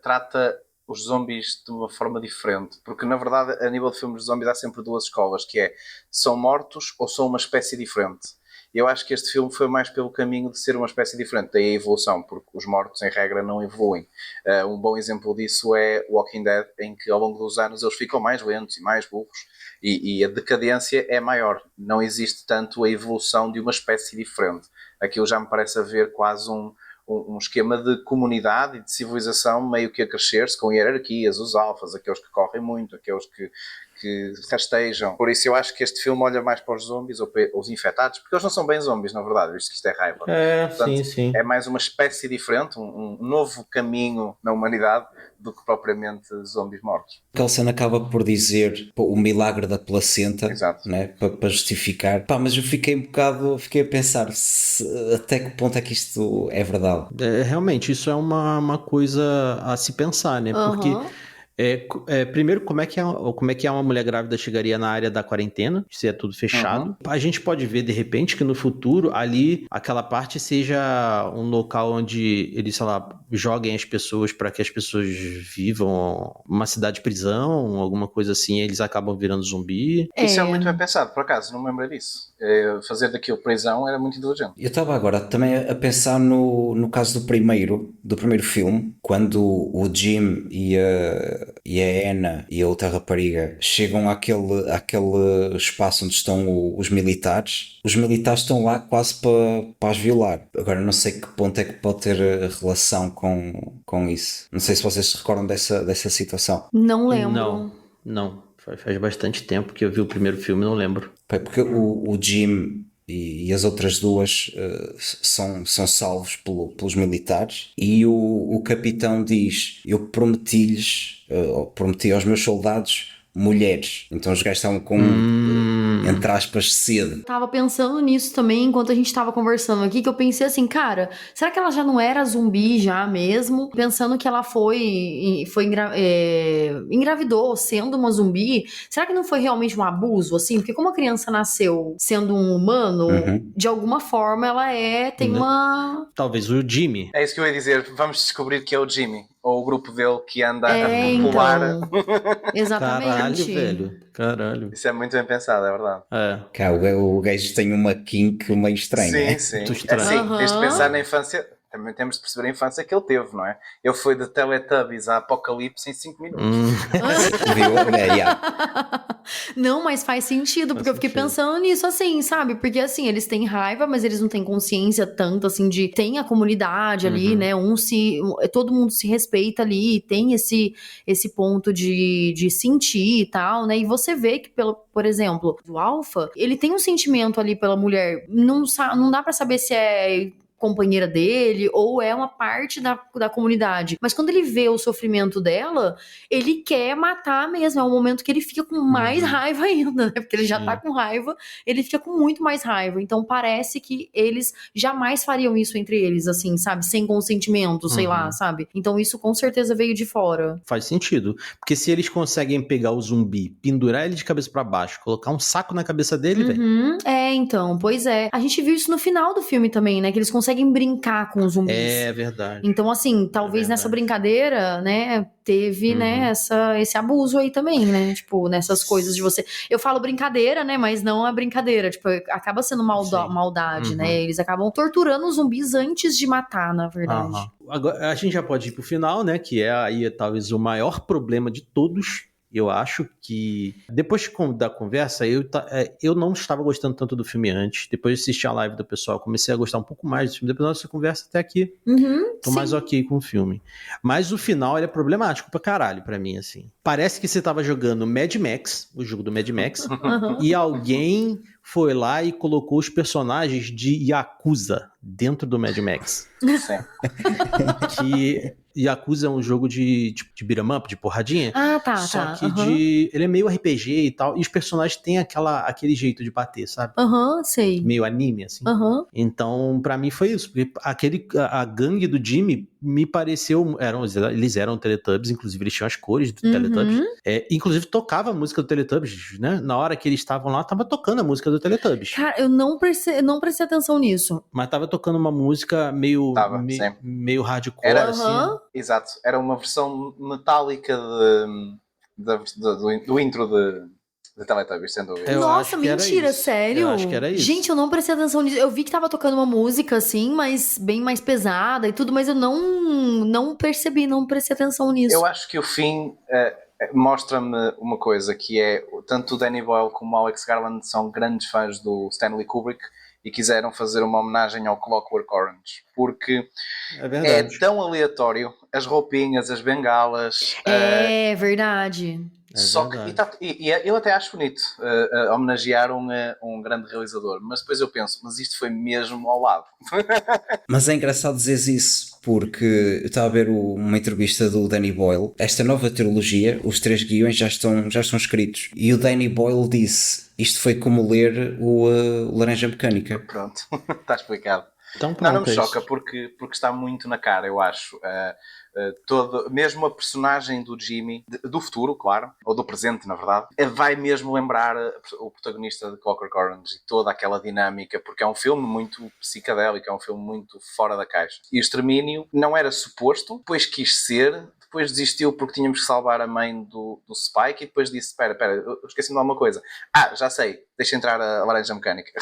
trata os zombies de uma forma diferente, porque na verdade a nível de filmes de zombies há sempre duas escolas, que é, são mortos ou são uma espécie diferente. Eu acho que este filme foi mais pelo caminho de ser uma espécie diferente, daí a evolução, porque os mortos em regra não evoluem. Um bom exemplo disso é Walking Dead, em que ao longo dos anos eles ficam mais lentos e mais burros, e a decadência é maior, não existe tanto a evolução de uma espécie diferente. Aquilo já me parece haver quase um esquema de comunidade e de civilização meio que a crescer-se com hierarquias, os alfas, aqueles que correm muito, aqueles que rastejam. Por isso eu acho que este filme olha mais para os zombies ou para os infectados, porque eles não são bem zombies, na verdade, visto que isto é raiva. Portanto, sim. É mais uma espécie diferente, um novo caminho na humanidade do que propriamente zombies mortos. Kelsen acaba por dizer o milagre da placenta, né, para justificar. Mas eu fiquei a pensar até que ponto é que isto é verdade. Realmente, isso é uma coisa a se pensar, né? Porque primeiro, como é que uma mulher grávida chegaria na área da quarentena, se é tudo fechado? A gente pode ver, de repente, que no futuro, ali, aquela parte seja um local onde eles, sei lá, joguem as pessoas para que as pessoas vivam uma cidade-prisão, alguma coisa assim, eles acabam virando zumbi. Isso é muito bem pensado, por acaso, não me lembro disso. Fazer daquilo prisão era muito inteligente. Eu estava agora também a pensar no caso do primeiro filme, quando o Jim e a Anna e a outra rapariga chegam àquele espaço onde estão os militares. Os militares estão lá quase para as violar. Agora não sei que ponto é que pode ter relação com isso. Não sei se vocês se recordam dessa situação. Não lembro. Não. Faz bastante tempo que eu vi o primeiro filme, não lembro. Porque o Jim e as outras duas são salvos pelos militares, e o capitão diz: eu prometi aos meus soldados mulheres. Então os gajos estavam com entre aspas sede. Tava pensando nisso também enquanto a gente tava conversando aqui, que eu pensei assim, cara, será que ela já não era zumbi já mesmo? Pensando que ela engravidou sendo uma zumbi, será que não foi realmente um abuso, assim? Porque como a criança nasceu sendo um humano, de alguma forma ela tem uma... Talvez o Jimmy. É isso que eu ia dizer, vamos descobrir que é o Jimmy, ou o grupo dele que anda a popular. Então, exatamente. Caralho. Isso é muito bem pensado, é verdade. Cá, o gajo tem uma kink meio estranha. Sim. Muito estranho. Assim, tens de pensar na infância. também temos de perceber a infância que ele teve, não é? Ele foi de Teletubbies a Apocalipse em 5 minutos. Viu? Yeah. Não, mas faz sentido, porque eu fiquei pensando nisso assim, sabe? Porque assim, eles têm raiva, mas eles não têm consciência tanto assim de tem a comunidade ali, né? Todo mundo se respeita ali, tem esse ponto de sentir e tal, né? E você vê que, por exemplo, o Alpha, ele tem um sentimento ali pela mulher. Não dá pra saber se é companheira dele, ou é uma parte da comunidade. Mas quando ele vê o sofrimento dela, ele quer matar mesmo. É um momento que ele fica com mais raiva ainda, né? Porque ele já tá com raiva, ele fica com muito mais raiva. Então parece que eles jamais fariam isso entre eles, assim, sabe? Sem consentimento, sei lá, sabe? Então isso com certeza veio de fora. Faz sentido. Porque se eles conseguem pegar o zumbi, pendurar ele de cabeça pra baixo, colocar um saco na cabeça dele, velho. Então, pois é. A gente viu isso no final do filme também, né? Que eles conseguem brincar com os zumbis. É verdade. Então, assim, talvez nessa brincadeira, né, teve, né, esse abuso aí também, né? Tipo, nessas coisas de você... Eu falo brincadeira, né, mas não é brincadeira. Tipo, acaba sendo maldade, né? Eles acabam torturando os zumbis antes de matar, na verdade. Agora, a gente já pode ir pro final, né, que é aí talvez o maior problema de todos. Eu acho que, depois da conversa, eu não estava gostando tanto do filme antes. Depois de assistir a live do pessoal, comecei a gostar um pouco mais do filme. Depois da nossa conversa até aqui, tô mais ok com o filme. Mas o final, ele é problemático pra caralho pra mim, assim. Parece que você tava jogando Mad Max, o jogo do Mad Max, e alguém foi lá e colocou os personagens de Yakuza dentro do Mad Max. Sim. Que Yakuza é um jogo de beat'em up, de porradinha. Tá. Só que ele é meio RPG e tal, e os personagens têm aquele jeito de bater, sabe? Sei. Meio anime, assim. Então, pra mim foi isso, porque a gangue do Jimmy me pareceu, eles eram Teletubbies, inclusive eles tinham as cores do Teletubbies. Inclusive tocava a música do Teletubbies, né? Na hora que eles estavam lá, tava tocando a música do Teletubbies. Cara, eu não prestei atenção nisso. Mas tava tocando uma música meio hardcore, assim. Exato, era uma versão metálica do intro de Teletubbies, sem dúvida. Nossa, mentira, sério? Eu acho que era isso. Gente, eu não prestei atenção nisso. Eu vi que tava tocando uma música, assim, mas bem mais pesada e tudo, mas eu não percebi, não prestei atenção nisso. Eu acho que o fim mostra-me uma coisa, que é, tanto o Danny Boyle como o Alex Garland são grandes fãs do Stanley Kubrick e quiseram fazer uma homenagem ao Clockwork Orange, porque é tão aleatório, as roupinhas, as bengalas... É verdade. Só que, eu até acho bonito homenagear um grande realizador, mas depois eu penso, mas isto foi mesmo ao lado. Mas é engraçado dizeres isso, porque eu estava a ver uma entrevista do Danny Boyle. Esta nova trilogia, os 3 guiões já estão escritos, e o Danny Boyle disse: isto foi como ler o Laranja Mecânica. Pronto, está explicado. Então, pronto, não me choca, porque está muito na cara, eu acho. Mesmo a personagem do Jimmy, do futuro, claro, ou do presente, na verdade, vai mesmo lembrar o protagonista de Clockwork Orange e toda aquela dinâmica, porque é um filme muito psicadélico, é um filme muito fora da caixa. E o Extermínio não era suposto, depois quis ser, depois desistiu porque tínhamos que salvar a mãe do Spike, e depois disse, espera, eu esqueci-me de alguma coisa. Já sei, deixa entrar a Laranja Mecânica.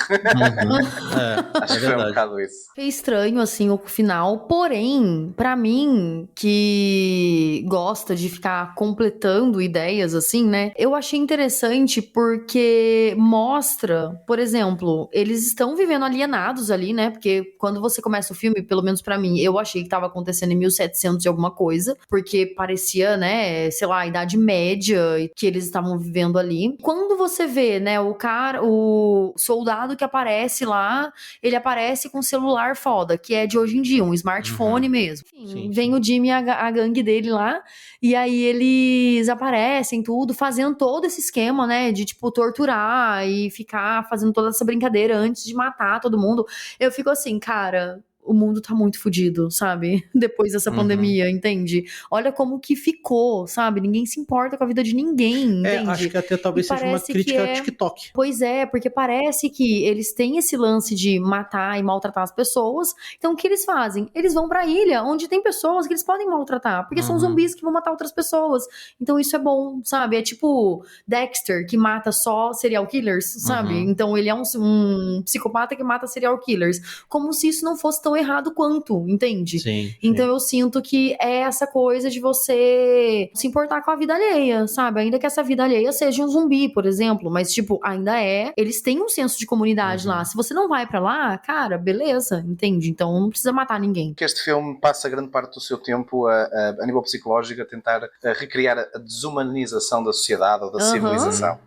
Acho que foi um bocado isso. É estranho, assim, o final, porém, pra mim, que gosta de ficar completando ideias, assim, né, eu achei interessante porque mostra, por exemplo, eles estão vivendo alienados ali, né, porque quando você começa o filme, pelo menos pra mim, eu achei que tava acontecendo em 1700 e alguma coisa, porque parecia, né, sei lá, a Idade Média e que eles estavam vivendo ali. Quando você vê, né, o soldado que aparece lá, ele aparece com um celular foda, que é de hoje em dia, um smartphone mesmo. Enfim, vem o Jimmy e a gangue dele lá, e aí eles aparecem tudo, fazendo todo esse esquema, né, de tipo torturar e ficar fazendo toda essa brincadeira antes de matar todo mundo. Eu fico assim, cara, o mundo tá muito fodido, sabe? Depois dessa pandemia, entende? Olha como que ficou, sabe? Ninguém se importa com a vida de ninguém, entende? Acho que até talvez seja uma crítica a TikTok. Pois é, porque parece que eles têm esse lance de matar e maltratar as pessoas. Então, o que eles fazem? Eles vão pra ilha onde tem pessoas que eles podem maltratar, porque são zumbis que vão matar outras pessoas. Então, isso é bom, sabe? É tipo Dexter, que mata só serial killers, sabe? Então, ele é um psicopata que mata serial killers. Como se isso não fosse tão errado quanto, entende? Sim. Então eu sinto que é essa coisa de você se importar com a vida alheia, sabe? Ainda que essa vida alheia seja um zumbi, por exemplo, mas tipo, ainda eles têm um senso de comunidade lá. Se você não vai pra lá, cara, beleza, entende? Então não precisa matar ninguém. Que este filme passa grande parte do seu tempo a nível psicológico a tentar recriar a desumanização da sociedade ou da civilização.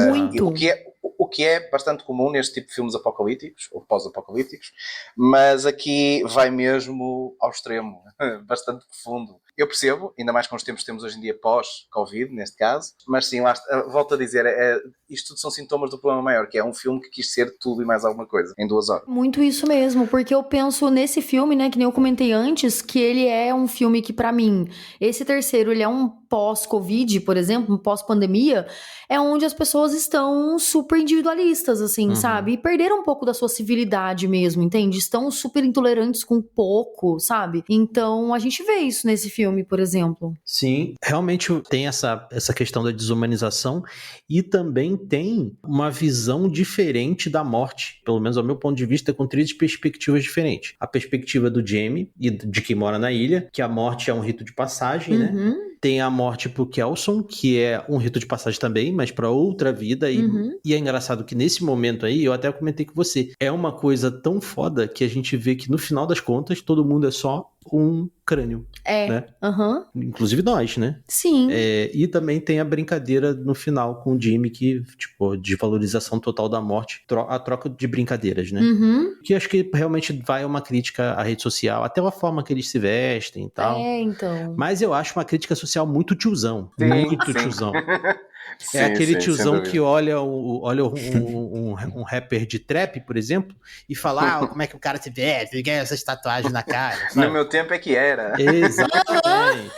Muito. O que é bastante comum neste tipo de filmes apocalípticos ou pós-apocalípticos, mas aqui vai mesmo ao extremo, bastante profundo. Eu percebo, ainda mais com os tempos que temos hoje em dia pós-Covid, neste caso, mas sim, volto a dizer, isto tudo são sintomas do problema maior, que é um filme que quis ser tudo e mais alguma coisa, em 2 horas. Muito isso mesmo, porque eu penso nesse filme, né, que nem eu comentei antes, que ele é um filme que, pra mim, esse terceiro, ele é um pós-Covid, por exemplo, um pós-pandemia, é onde as pessoas estão super individualistas, assim, sabe? E perderam um pouco da sua civilidade mesmo, entende? Estão super intolerantes com pouco, sabe? Então, a gente vê isso nesse filme, por exemplo. Sim, realmente tem essa questão da desumanização e também tem uma visão diferente da morte, pelo menos ao meu ponto de vista, com 3 perspectivas diferentes. A perspectiva do Jamie e de quem mora na ilha, que a morte é um rito de passagem, né? Tem a morte pro Kelson, que é um rito de passagem também, mas para outra vida. E é engraçado que nesse momento aí, eu até comentei com você, é uma coisa tão foda que a gente vê que no final das contas, todo mundo é só um crânio. Né? Inclusive nós, né? Sim. E também tem a brincadeira no final com o Jimmy, que, tipo, de valorização total da morte, a troca de brincadeiras, né? Que acho que realmente vai uma crítica à rede social, até a forma que eles se vestem e tal. Então. Mas eu acho uma crítica social muito tiozão. Muito tiozão. Sim, É aquele sim, tiozão que olha um rapper de trap, por exemplo, e fala, como é que o cara se veste, ganha essas tatuagens na cara. Sabe? No meu tempo é que era. Exatamente.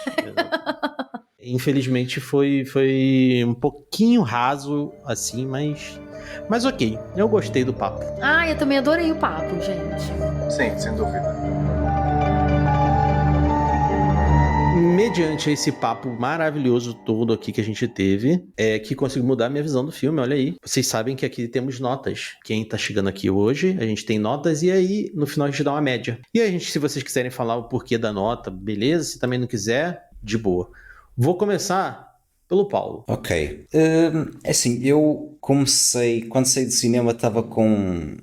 Infelizmente foi um pouquinho raso, assim, mas ok. Eu gostei do papo. Eu também adorei o papo, gente. Sim, sem dúvida. Mediante esse papo maravilhoso todo aqui que a gente teve, que conseguiu mudar a minha visão do filme, olha aí. Vocês sabem que aqui temos notas. Quem tá chegando aqui hoje, a gente tem notas e aí no final a gente dá uma média. E aí, se vocês quiserem falar o porquê da nota, beleza. Se também não quiser, de boa. Vou começar pelo Paulo. Ok. Assim, eu comecei, quando saí do cinema estava com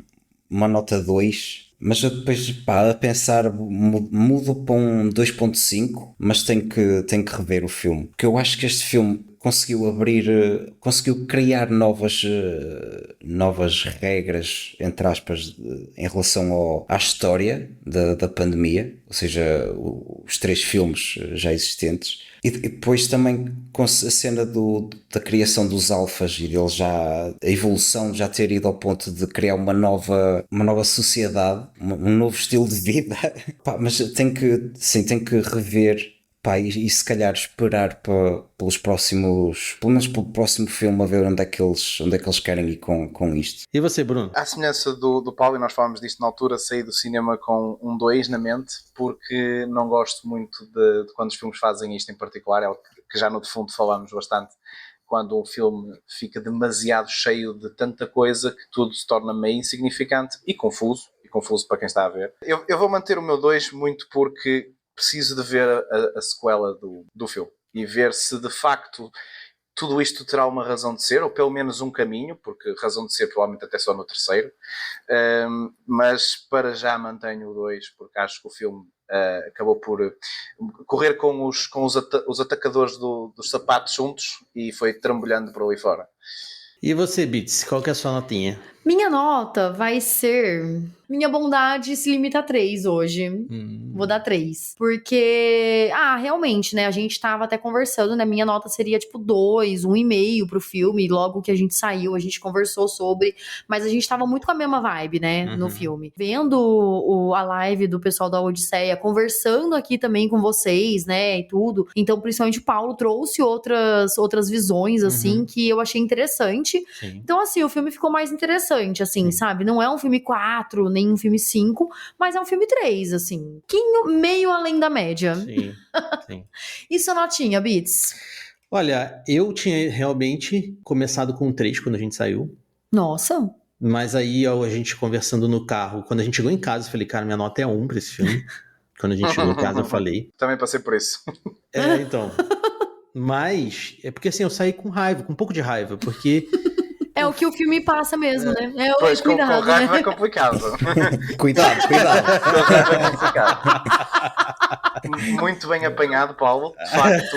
uma nota 2, mas eu depois, a pensar, mudo para um 2.5, mas tenho que rever o filme. Porque eu acho que este filme conseguiu criar novas regras, entre aspas, em relação à história da pandemia, ou seja, os 3 filmes já existentes. E depois também com a cena da criação dos alfas e deles a evolução já ter ido ao ponto de criar uma nova sociedade, um novo estilo de vida. Mas tenho que rever, e se calhar esperar pelos próximos, pelo menos pelo próximo filme, a ver onde é que eles querem ir com isto. E você, Bruno? À semelhança do Paulo, e nós falámos disto na altura, saí do cinema com um 2 na mente, porque não gosto muito de quando os filmes fazem isto em particular, é algo que já no defundo falámos bastante, quando um filme fica demasiado cheio de tanta coisa que tudo se torna meio insignificante e confuso para quem está a ver. Eu vou manter o meu 2 muito porque preciso de ver a sequela do filme e ver se de facto tudo isto terá uma razão de ser, ou pelo menos um caminho, porque razão de ser provavelmente até só no terceiro, mas para já mantenho o 2, porque acho que o filme acabou por correr com os atacadores dos sapatos juntos e foi trambolhando por ali fora. E você, Bits, qual que é a sua notinha? Minha nota vai ser... Minha bondade se limita a 3 hoje. Vou dar 3. Porque, realmente, né? A gente tava até conversando, né? Minha nota seria tipo 2, 1,5 pro filme. Logo que a gente saiu, a gente conversou sobre. Mas a gente tava muito com a mesma vibe, né? No filme. Vendo a live do pessoal da Odisseia, conversando aqui também com vocês, né? E tudo. Então, principalmente o Paulo trouxe outras visões, assim, que eu achei interessante. Sim. Então, assim, o filme ficou mais interessante, assim, sabe? Não é um filme 4, nem um filme 5, mas é um filme 3, assim. Meio além da média. Sim. E sua notinha, Bits? Olha, eu tinha realmente começado com 3 quando a gente saiu. Nossa. Mas aí a gente conversando no carro, quando a gente chegou em casa, eu falei, cara, minha nota é 1 pra esse filme. Quando a gente chegou em casa, eu falei. Também passei por isso. Então. Mas, é porque assim, eu saí com raiva, com um pouco de raiva, porque... É o que o filme passa mesmo, né? É o Pois, com cuidado, raiva né? é complicado. Cuidado. Com raiva é complicado. Muito bem apanhado, Paulo. De facto,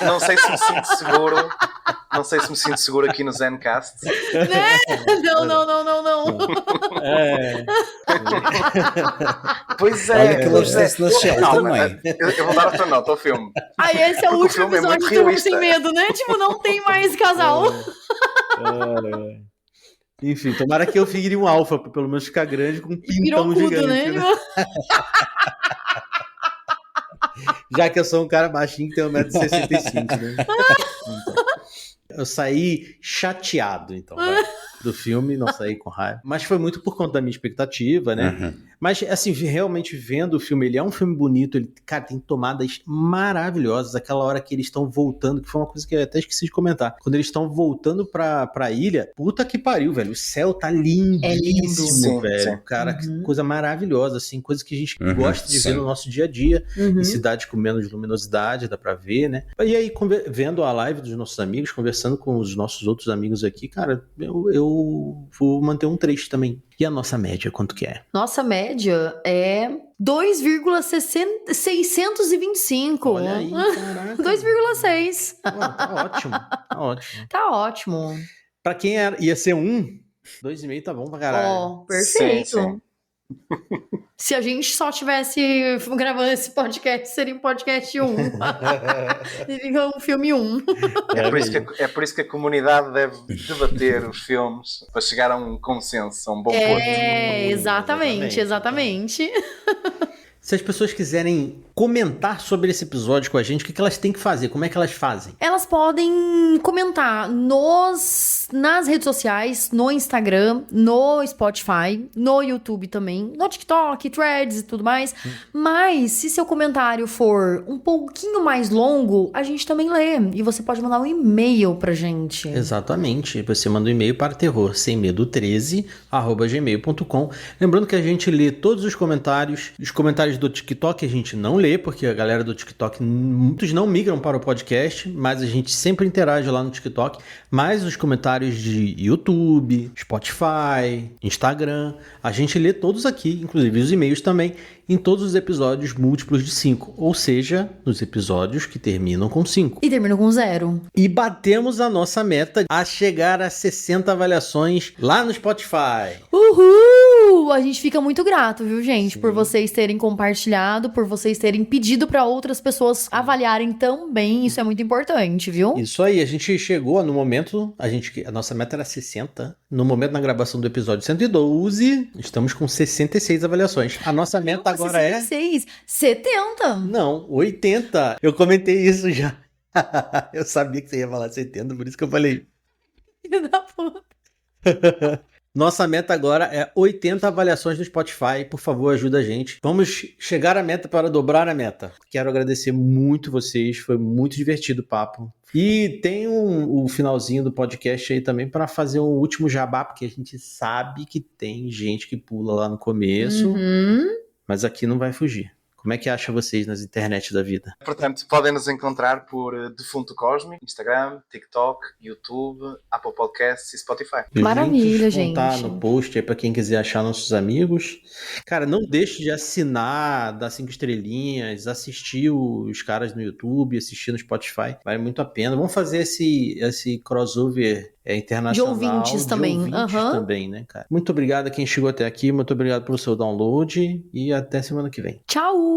não sei se me sinto seguro. Não sei se me sinto seguro aqui no Zencast. Né? Não. Pois é. Olha que Love Dance na Shell Calma, também. eu vou dar a tua nota ao filme. Aí esse é o Porque o último filme é episódio muito de Terror realista. Sem Medo, né? Tipo, não tem mais casal. Enfim, tomara que eu vire um alfa, pra pelo menos ficar grande com um pintão Pirocudo, gigante. né? Né? Já que eu sou um cara baixinho que tem 1,65 m, né? Então, eu saí chateado, então, do filme, não saí com raiva. Mas foi muito por conta da minha expectativa, né? Uhum. Mas, assim, realmente vendo o filme, ele é um filme bonito, ele, cara, tem tomadas maravilhosas. Aquela hora que eles estão voltando, que foi uma coisa que eu até esqueci de comentar. Quando eles estão voltando pra ilha, puta que pariu, velho. O céu tá lindíssimo, É lindo. Sim, velho. sim. Cara, que coisa maravilhosa, assim, coisa que a gente Uhum, gosta de ver sim. no nosso dia a dia. Uhum. Em cidades com menos luminosidade, dá pra ver, né? E aí, vendo a live dos nossos amigos, conversando com os nossos outros amigos aqui, cara, eu vou manter um 3 também. E a nossa média, quanto que é? Nossa média é 2,625. Olha aí, caraca. 2,6. Tá ótimo, tá ótimo. Tá ótimo. Pra quem ia ser 2,5 tá bom pra caralho. Ó, perfeito. Sim, sim. Se a gente só tivesse gravando esse podcast, seria um podcast 1. Seria um filme 1. É por isso que a comunidade deve debater os filmes para chegar a um consenso, a um bom ponto. É, exatamente. Se as pessoas quiserem comentar sobre esse episódio com a gente, o que elas têm que fazer? Como é que elas fazem? Elas podem comentar nas redes sociais, no Instagram, no Spotify, no YouTube também, no TikTok, Threads e tudo mais. Mas se seu comentário for um pouquinho mais longo, a gente também lê. E você pode mandar um e-mail pra gente. Exatamente. Você manda um e-mail para terrorsemmedo13@gmail.com. Lembrando que a gente lê todos os comentários do TikTok a gente não lê, porque a galera do TikTok, muitos não migram para o podcast, mas a gente sempre interage lá no TikTok. Mas os comentários de YouTube, Spotify, Instagram, a gente lê todos aqui, inclusive os e-mails também, em todos os episódios múltiplos de 5, ou seja, nos episódios que terminam com 5. E termina com 0. E batemos a nossa meta a chegar a 60 avaliações lá no Spotify. Uhul! A gente fica muito grato, viu, gente? Por vocês terem compartilhado, por vocês terem pedido para outras pessoas avaliarem também. Isso é muito importante, viu? Isso aí, a gente chegou no momento, a nossa meta era 60. No momento da gravação do episódio 112, estamos com 66 avaliações. A nossa meta agora 66, 70. Não, 80. Eu comentei isso já. Eu sabia que você ia falar 70, por isso que eu falei. Filho da puta. Nossa meta agora é 80 avaliações no Spotify. Por favor, ajuda a gente. Vamos chegar à meta para dobrar a meta. Quero agradecer muito vocês. Foi muito divertido o papo. E tem o finalzinho do podcast aí também para fazer um último jabá, porque a gente sabe que tem gente que pula lá no começo, mas aqui não vai fugir. Como é que acha vocês nas internet da vida? Portanto, podem nos encontrar por Defunto Cósmico, Instagram, TikTok, YouTube, Apple Podcasts e Spotify. Maravilha, Os links vão gente. estar no post aí pra quem quiser achar nossos amigos. Cara, não deixe de assinar, dar 5 estrelinhas, assistir os caras no YouTube, assistir no Spotify. Vale muito a pena. Vamos fazer esse crossover internacional. De ouvintes também. Também, né, cara? Muito obrigado a quem chegou até aqui. Muito obrigado pelo seu download e até semana que vem. Tchau!